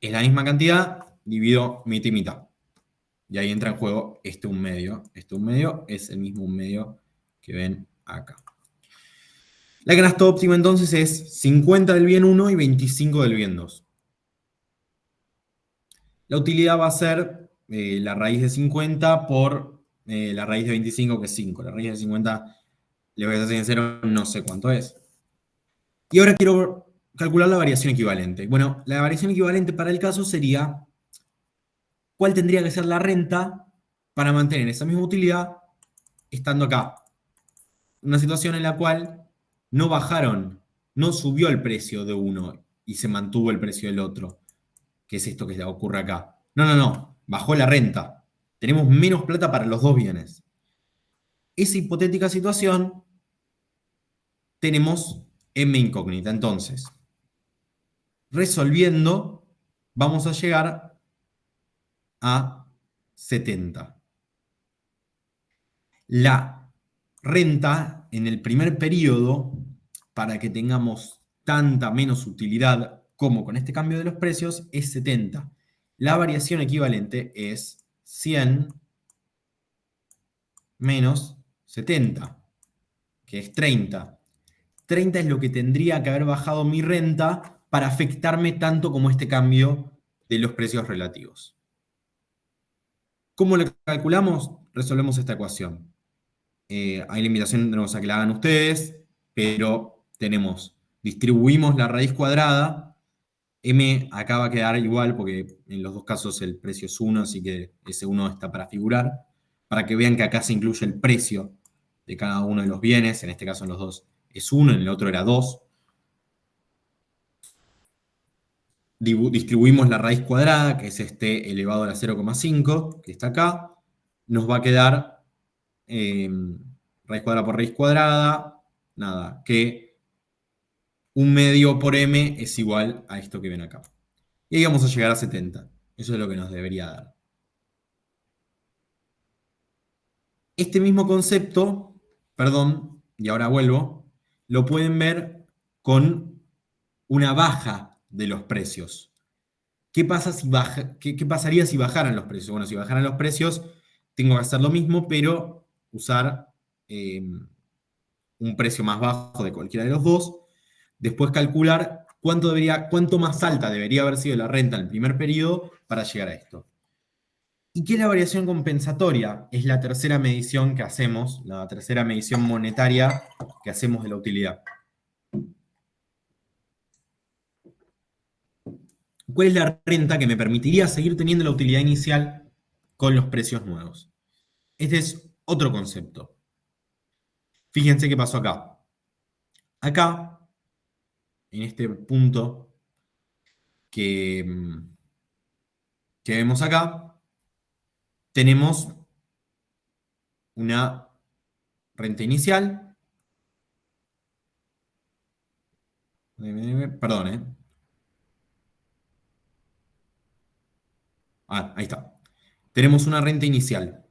Es la misma cantidad, divido mitad y mitad. Y ahí entra en juego este 1/2. Este 1/2 es el mismo 1/2 que ven acá. La canasta óptima entonces es 50 del bien 1 y 25 del bien 2. La utilidad va a ser la raíz de 50 por la raíz de 25, que es 5. La raíz de 50, le voy a ser sincero, no sé cuánto es. Y ahora quiero calcular la variación equivalente. Bueno, la variación equivalente para el caso sería cuál tendría que ser la renta para mantener esa misma utilidad estando acá. Una situación en la cual no bajaron, no subió el precio de uno y se mantuvo el precio del otro, que es esto que ocurre acá. No, bajó la renta. Tenemos menos plata para los dos bienes. Esa hipotética situación tenemos M incógnita. Entonces, resolviendo, vamos a llegar a 70. La renta en el primer periodo, para que tengamos tanta menos utilidad como con este cambio de los precios, es 70. La variación equivalente es 100 menos 70, que es 30. 30 es lo que tendría que haber bajado mi renta para afectarme tanto como este cambio de los precios relativos. ¿Cómo lo calculamos? Resolvemos esta ecuación. Hay la invitación a que la hagan ustedes, pero distribuimos la raíz cuadrada M acá va a quedar igual porque en los dos casos el precio es 1, así que ese 1 está para figurar. Para que vean que acá se incluye el precio de cada uno de los bienes, en este caso en los dos es 1, en el otro era 2. Distribuimos la raíz cuadrada, que es este elevado a la 0,5, que está acá. Nos va a quedar raíz cuadrada por raíz cuadrada, nada, que 1/2 por m es igual a esto que ven acá. Y ahí vamos a llegar a 70. Eso es lo que nos debería dar. Este mismo concepto, perdón, y ahora vuelvo, lo pueden ver con una baja de los precios. ¿Qué pasa si qué pasaría si bajaran los precios? Bueno, si bajaran los precios, tengo que hacer lo mismo, pero usar un precio más bajo de cualquiera de los dos. Después calcular cuánto más alta debería haber sido la renta en el primer periodo para llegar a esto. ¿Y qué es la variación compensatoria? Es la tercera medición que hacemos, la tercera medición monetaria que hacemos de la utilidad. ¿Cuál es la renta que me permitiría seguir teniendo la utilidad inicial con los precios nuevos? Este es otro concepto. Fíjense qué pasó acá. Acá, en este punto que, que vemos acá, tenemos una renta inicial. Perdón, ahí está. Tenemos una renta inicial,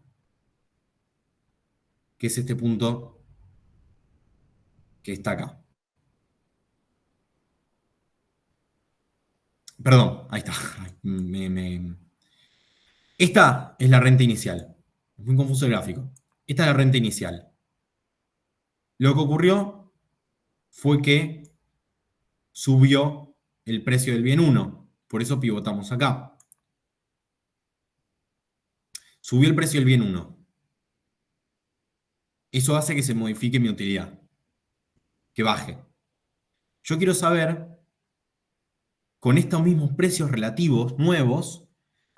que es este punto que está acá. Perdón, ahí está. Esta es la renta inicial. Es muy confuso el gráfico. Esta es la renta inicial. Lo que ocurrió fue que subió el precio del bien 1. Por eso pivotamos acá. Subió el precio del bien 1. Eso hace que se modifique mi utilidad. Que baje. Yo quiero saber, con estos mismos precios relativos nuevos,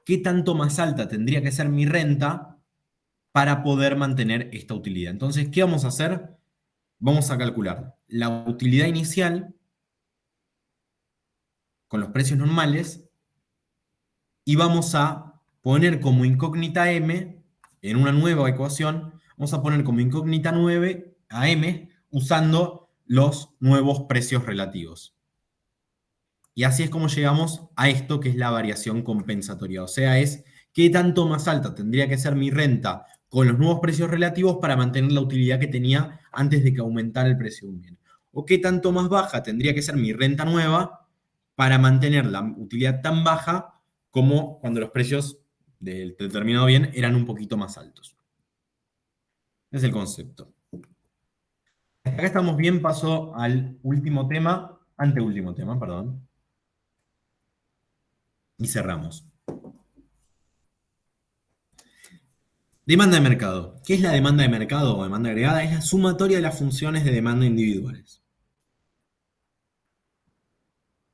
qué tanto más alta tendría que ser mi renta para poder mantener esta utilidad. Entonces, ¿qué vamos a hacer? Vamos a calcular la utilidad inicial con los precios normales y vamos a poner como incógnita m en una nueva ecuación, vamos a poner como incógnita 9 a m usando los nuevos precios relativos. Y así es como llegamos a esto que es la variación compensatoria. O sea, es qué tanto más alta tendría que ser mi renta con los nuevos precios relativos para mantener la utilidad que tenía antes de que aumentara el precio de un bien. O qué tanto más baja tendría que ser mi renta nueva para mantener la utilidad tan baja como cuando los precios del determinado bien eran un poquito más altos. Es el concepto. Acá estamos bien, paso al último tema, anteúltimo tema, perdón. Y cerramos. Demanda de mercado. ¿Qué es la demanda de mercado o demanda agregada? Es la sumatoria de las funciones de demanda individuales.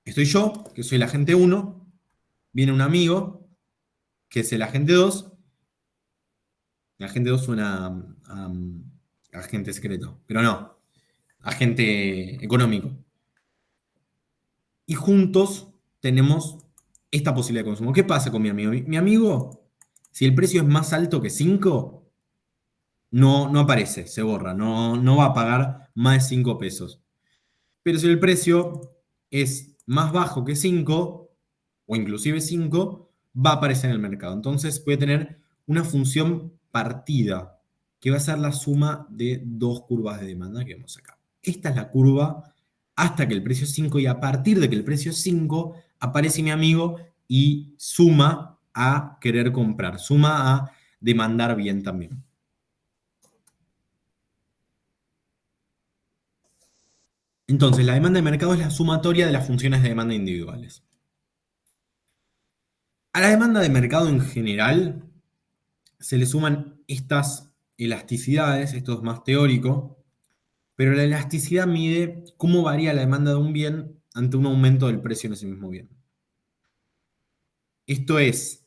Estoy yo, que soy el agente 1, viene un amigo, que es el agente 2. El agente 2 suena a agente secreto, pero no, agente económico. Y juntos tenemos esta posibilidad de consumo. ¿Qué pasa con mi amigo? Mi amigo, si el precio es más alto que 5, no aparece, se borra, no va a pagar más de 5 pesos. Pero si el precio es más bajo que 5, o inclusive 5, va a aparecer en el mercado. Entonces puede tener una función partida, que va a ser la suma de dos curvas de demanda que vemos acá. Esta es la curva hasta que el precio es 5 y a partir de que el precio es 5, aparece mi amigo y suma a querer comprar, suma a demandar bien también. Entonces, la demanda de mercado es la sumatoria de las funciones de demanda individuales. A la demanda de mercado en general se le suman estas elasticidades, esto es más teórico, pero la elasticidad mide cómo varía la demanda de un bien ante un aumento del precio en ese mismo bien. Esto es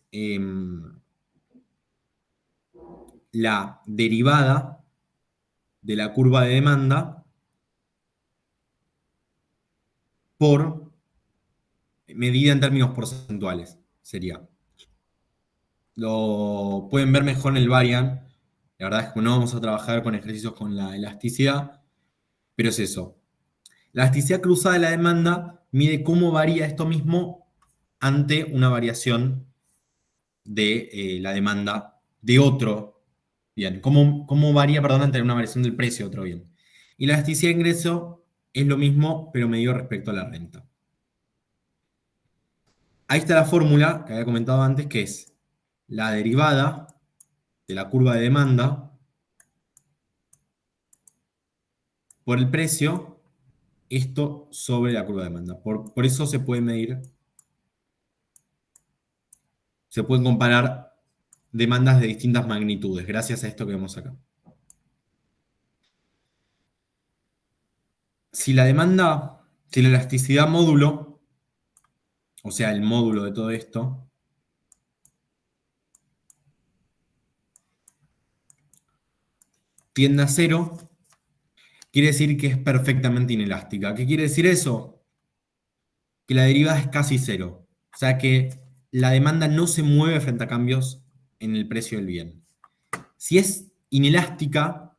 la derivada de la curva de demanda por medida en términos porcentuales, sería. Lo pueden ver mejor en el variant. La verdad es que no vamos a trabajar con ejercicios con la elasticidad, pero es eso. La elasticidad cruzada de la demanda mide cómo varía esto mismo ante una variación de la demanda de otro bien. ¿Cómo varía, perdón, ante una variación del precio de otro bien? Y la elasticidad de ingreso es lo mismo, pero medido respecto a la renta. Ahí está la fórmula que había comentado antes, que es la derivada de la curva de demanda por el precio, esto sobre la curva de demanda. Por eso se puede medir, se pueden comparar demandas de distintas magnitudes, gracias a esto que vemos acá. Si la demanda, si la elasticidad módulo, o sea, el módulo de todo esto, tiende a cero, quiere decir que es perfectamente inelástica. ¿Qué quiere decir eso? Que la derivada es casi cero. O sea que la demanda no se mueve frente a cambios en el precio del bien. Si es inelástica,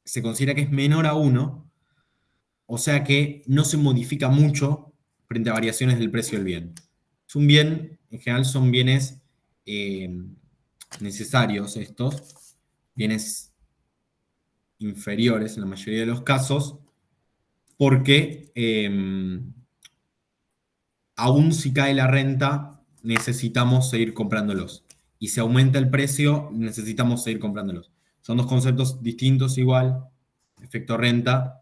se considera que es menor a 1, o sea que no se modifica mucho frente a variaciones del precio del bien. Es un bien, en general son bienes necesarios estos, bienes inferiores en la mayoría de los casos, porque aún si cae la renta, necesitamos seguir comprándolos. Y si aumenta el precio, necesitamos seguir comprándolos. Son dos conceptos distintos igual, efecto renta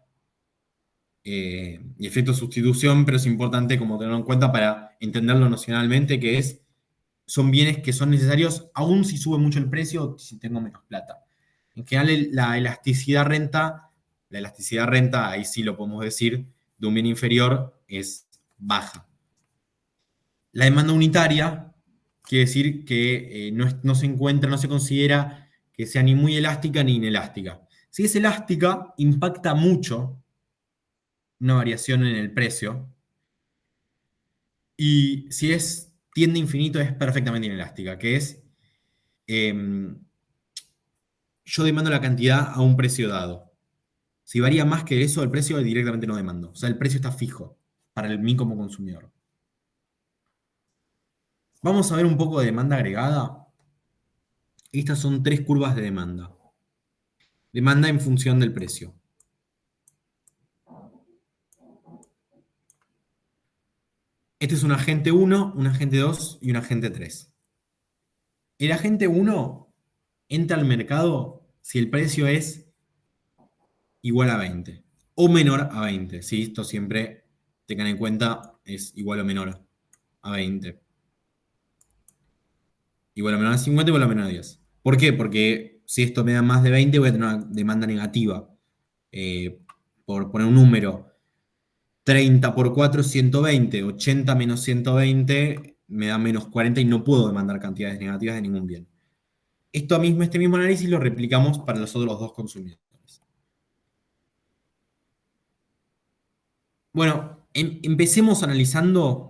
y efecto sustitución, pero es importante como tenerlo en cuenta para entenderlo nocionalmente, que son bienes que son necesarios aún si sube mucho el precio o si tengo menos plata. En general, la elasticidad renta, ahí sí lo podemos decir, de un bien inferior es baja. La demanda unitaria quiere decir que no se encuentra, no se considera que sea ni muy elástica ni inelástica. Si es elástica, impacta mucho una variación en el precio. Y si tiende a infinito, es perfectamente inelástica, que es yo demando la cantidad a un precio dado. Si varía más que eso, el precio directamente no demando. O sea, el precio está fijo para mí como consumidor. Vamos a ver un poco de demanda agregada. Estas son tres curvas de demanda. Demanda en función del precio. Este es un agente 1, un agente 2 y un agente 3. El agente 1 entra al mercado si el precio es igual a 20 o menor a 20. ¿Sí? Esto siempre tengan en cuenta, es igual o menor a 20. Igual o menor a 50, igual o menor a 10. ¿Por qué? Porque si esto me da más de 20, voy a tener una demanda negativa. Por poner un número, 30 por 4 es 120, 80 menos 120 me da menos 40 y no puedo demandar cantidades negativas de ningún bien. Este mismo análisis lo replicamos para los otros dos consumidores. Bueno, empecemos analizando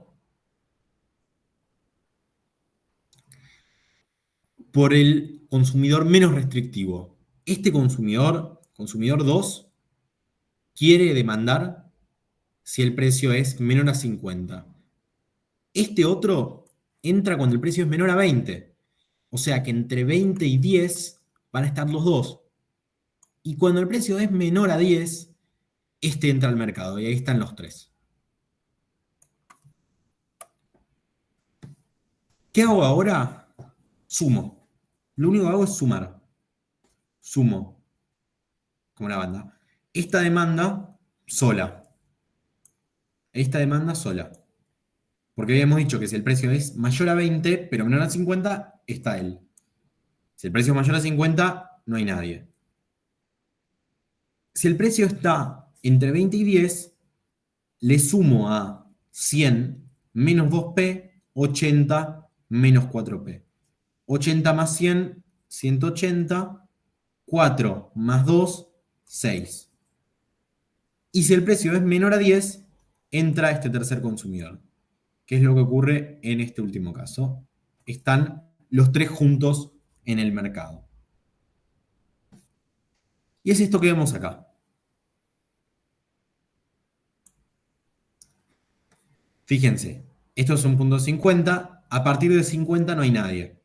por el consumidor menos restrictivo. Este consumidor 2, quiere demandar si el precio es menor a 50. Este otro entra cuando el precio es menor a 20. O sea que entre 20 y 10 van a estar los dos. Y cuando el precio es menor a 10, este entra al mercado. Y ahí están los tres. ¿Qué hago ahora? Sumo. Lo único que hago es sumar. Sumo. Como la banda. Esta demanda sola. Esta demanda sola. Porque habíamos dicho que si el precio es mayor a 20, pero menor a 50, está él. Si el precio es mayor a 50, no hay nadie. Si el precio está entre 20 y 10, le sumo a 100 menos 2p, 80 menos 4P. 80 más 100, 180. 4 más 2, 6. Y si el precio es menor a 10, entra este tercer consumidor. ¿Qué es lo que ocurre en este último caso? Están los tres juntos en el mercado. Y es esto que vemos acá. Fíjense, esto es un punto 50. A partir de 50 no hay nadie.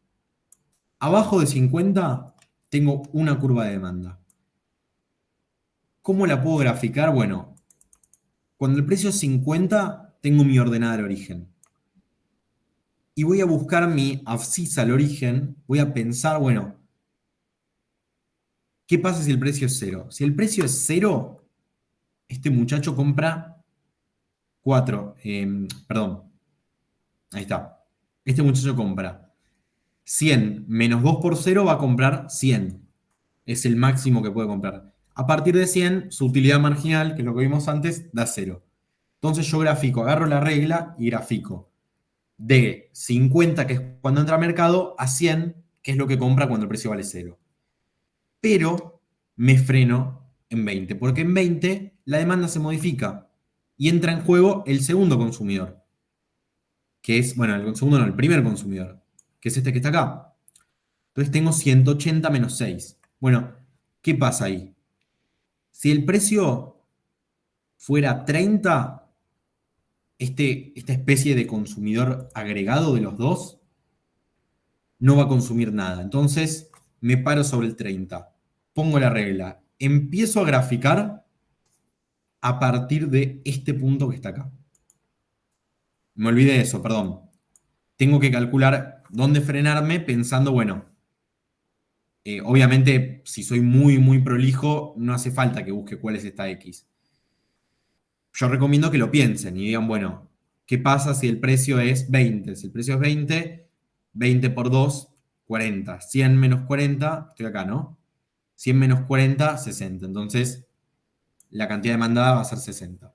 Abajo de 50 tengo una curva de demanda. ¿Cómo la puedo graficar? Bueno, cuando el precio es 50, tengo mi ordenada de origen. Y voy a buscar mi abscisa al origen. Voy a pensar, bueno, ¿qué pasa si el precio es 0? Si el precio es 0, este muchacho compra 4. Perdón, ahí está. Este muchacho compra 100 menos 2 por 0 va a comprar 100. Es el máximo que puede comprar. A partir de 100, su utilidad marginal, que es lo que vimos antes, da 0. Entonces yo grafico, agarro la regla y grafico de 50, que es cuando entra a mercado, a 100, que es lo que compra cuando el precio vale 0. Pero me freno en 20, porque en 20 la demanda se modifica y entra en juego el segundo consumidor, que es, bueno, el segundo no, el primer consumidor, que es este que está acá. Entonces tengo 180 menos 6. Bueno, ¿qué pasa ahí? Si el precio fuera 30, esta especie de consumidor agregado de los dos no va a consumir nada. Entonces me paro sobre el 30. Pongo la regla. Empiezo a graficar a partir de este punto que está acá. Me olvidé de eso, perdón. Tengo que calcular dónde frenarme pensando, bueno, obviamente si soy muy, muy prolijo, no hace falta que busque cuál es esta X. Yo recomiendo que lo piensen y digan, bueno, ¿qué pasa si el precio es 20? Si el precio es 20, 20 por 2, 40. 100 menos 40, estoy acá, ¿no? 100 menos 40, 60. Entonces, la cantidad demandada va a ser 60.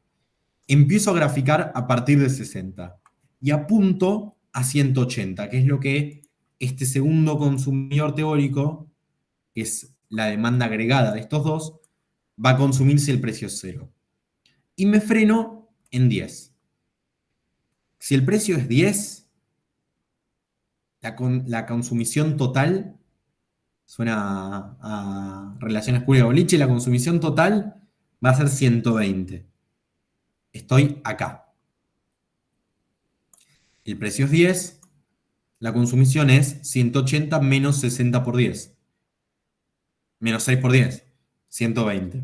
Empiezo a graficar a partir de 60 y apunto a 180, que es lo que este segundo consumidor teórico, que es la demanda agregada de estos dos, va a consumir si el precio es 0. Y me freno en 10. Si el precio es 10, la consumición total, suena a relaciones públicas boliche, la consumición total va a ser 120. Estoy acá. El precio es 10, la consumición es 180 menos 60 por 10. Menos 6 por 10, 120.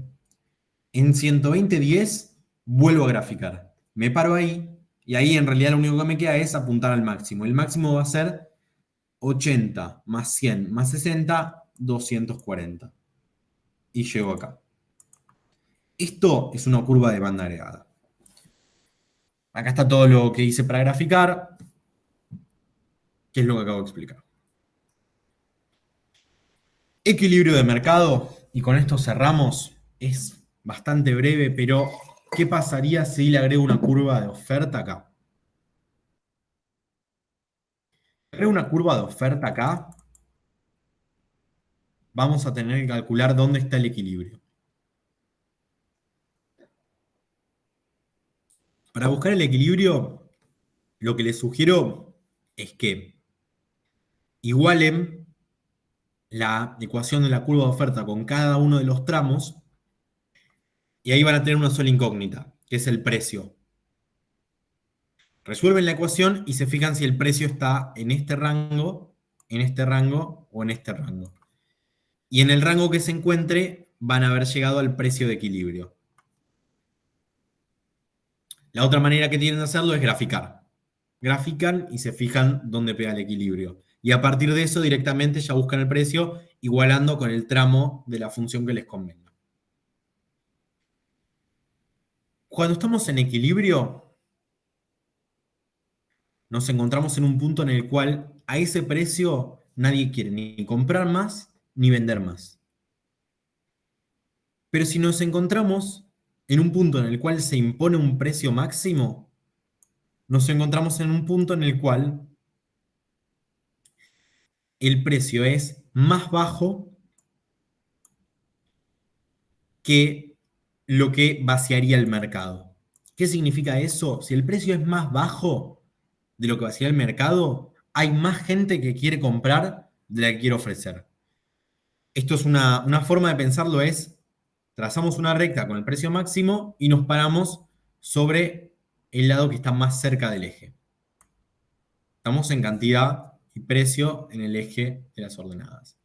En 120, 10, vuelvo a graficar. Me paro ahí, y ahí en realidad lo único que me queda es apuntar al máximo. El máximo va a ser 80 más 100 más 60, 240. Y llego acá. Esto es una curva de banda agregada. Acá está todo lo que hice para graficar, que es lo que acabo de explicar. Equilibrio de mercado, y con esto cerramos. Es bastante breve, pero ¿qué pasaría si le agrego una curva de oferta acá? Agrego una curva de oferta acá, vamos a tener que calcular dónde está el equilibrio. Para buscar el equilibrio, lo que les sugiero es que igualen la ecuación de la curva de oferta con cada uno de los tramos y ahí van a tener una sola incógnita, que es el precio. Resuelven la ecuación y se fijan si el precio está en este rango o en este rango. Y en el rango que se encuentre van a haber llegado al precio de equilibrio. La otra manera que tienen de hacerlo es graficar. Grafican y se fijan dónde pega el equilibrio. Y a partir de eso directamente ya buscan el precio igualando con el tramo de la función que les convenga. Cuando estamos en equilibrio, nos encontramos en un punto en el cual a ese precio nadie quiere ni comprar más ni vender más. Pero si nos encontramos en un punto en el cual se impone un precio máximo, nos encontramos en un punto en el cual el precio es más bajo que lo que vaciaría el mercado. ¿Qué significa eso? Si el precio es más bajo de lo que vaciaría el mercado, hay más gente que quiere comprar de la que quiere ofrecer. Esto es una forma de pensarlo, es trazamos una recta con el precio máximo y nos paramos sobre el lado que está más cerca del eje. Estamos en cantidad y precio en el eje de las ordenadas.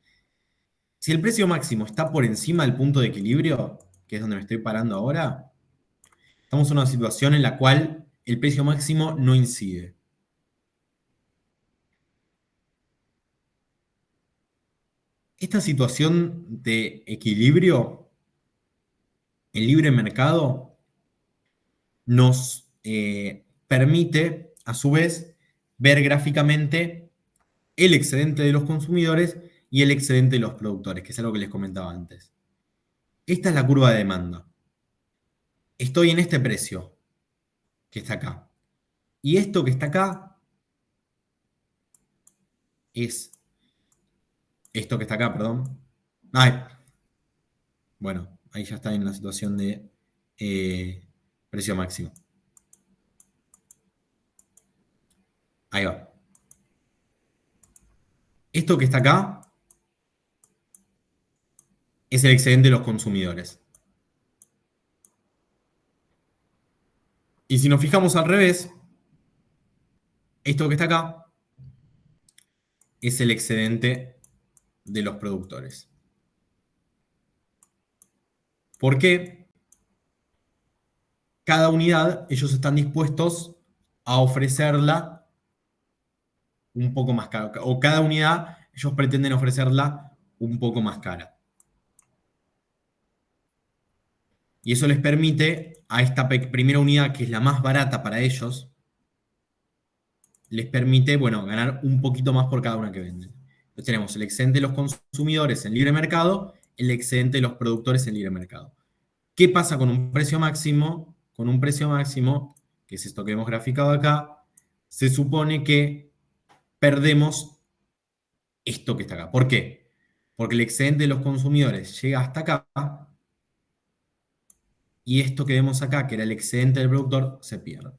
Si el precio máximo está por encima del punto de equilibrio, que es donde me estoy parando ahora, estamos en una situación en la cual el precio máximo no incide. Esta situación de equilibrio, el libre mercado, nos permite, a su vez, ver gráficamente el excedente de los consumidores y el excedente de los productores, que es algo que les comentaba antes. Esta es la curva de demanda. Estoy en este precio que está acá. Y esto que está acá es esto que está acá, perdón. Ay, bueno, ahí ya está en la situación de precio máximo. Ahí va. Esto que está acá es el excedente de los consumidores. Y si nos fijamos al revés, esto que está acá es el excedente de los productores. ¿Por qué? Cada unidad ellos están dispuestos a ofrecerla un poco más cara. O cada unidad ellos pretenden ofrecerla un poco más cara. Y eso les permite a esta primera unidad, que es la más barata para ellos, les permite, bueno, ganar un poquito más por cada una que venden. Entonces tenemos el excedente de los consumidores en libre mercado, el excedente de los productores en libre mercado. ¿Qué pasa con un precio máximo? Con un precio máximo, que es esto que hemos graficado acá, se supone que perdemos esto que está acá. ¿Por qué? Porque el excedente de los consumidores llega hasta acá y esto que vemos acá, que era el excedente del productor, se pierde.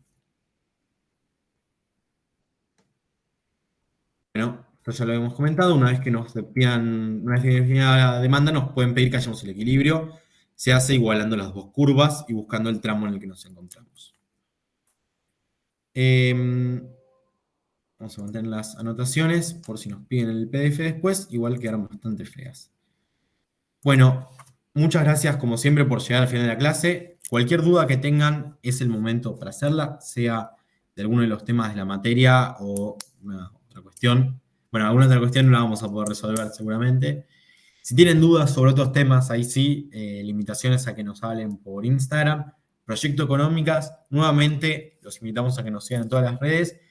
Bueno, esto ya lo hemos comentado, una vez que nos pidan, una vez que defina la demanda, nos pueden pedir que hallemos el equilibrio. Se hace igualando las dos curvas y buscando el tramo en el que nos encontramos. Vamos a mantener las anotaciones por si nos piden el PDF después, igual quedaron bastante feas. Bueno, muchas gracias como siempre por llegar al final de la clase. Cualquier duda que tengan es el momento para hacerla, sea de alguno de los temas de la materia o una otra cuestión. Bueno, alguna otra cuestión no la vamos a poder resolver seguramente. Si tienen dudas sobre otros temas, ahí sí, limitaciones a que nos hablen por Instagram. Proyecto Económicas, nuevamente los invitamos a que nos sigan en todas las redes.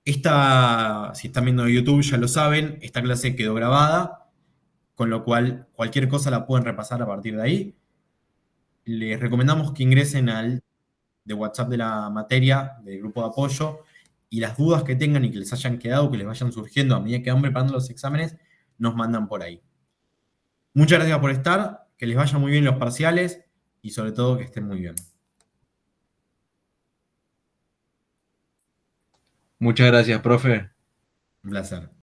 Si están viendo YouTube ya lo saben, esta clase quedó grabada, con lo cual cualquier cosa la pueden repasar a partir de ahí. Les recomendamos que ingresen al de WhatsApp de la materia, del grupo de apoyo, y las dudas que tengan y que les hayan quedado, que les vayan surgiendo a medida que van preparando los exámenes, nos mandan por ahí. Muchas gracias por estar, que les vayan muy bien los parciales y sobre todo que estén muy bien. Muchas gracias, profe. Un placer.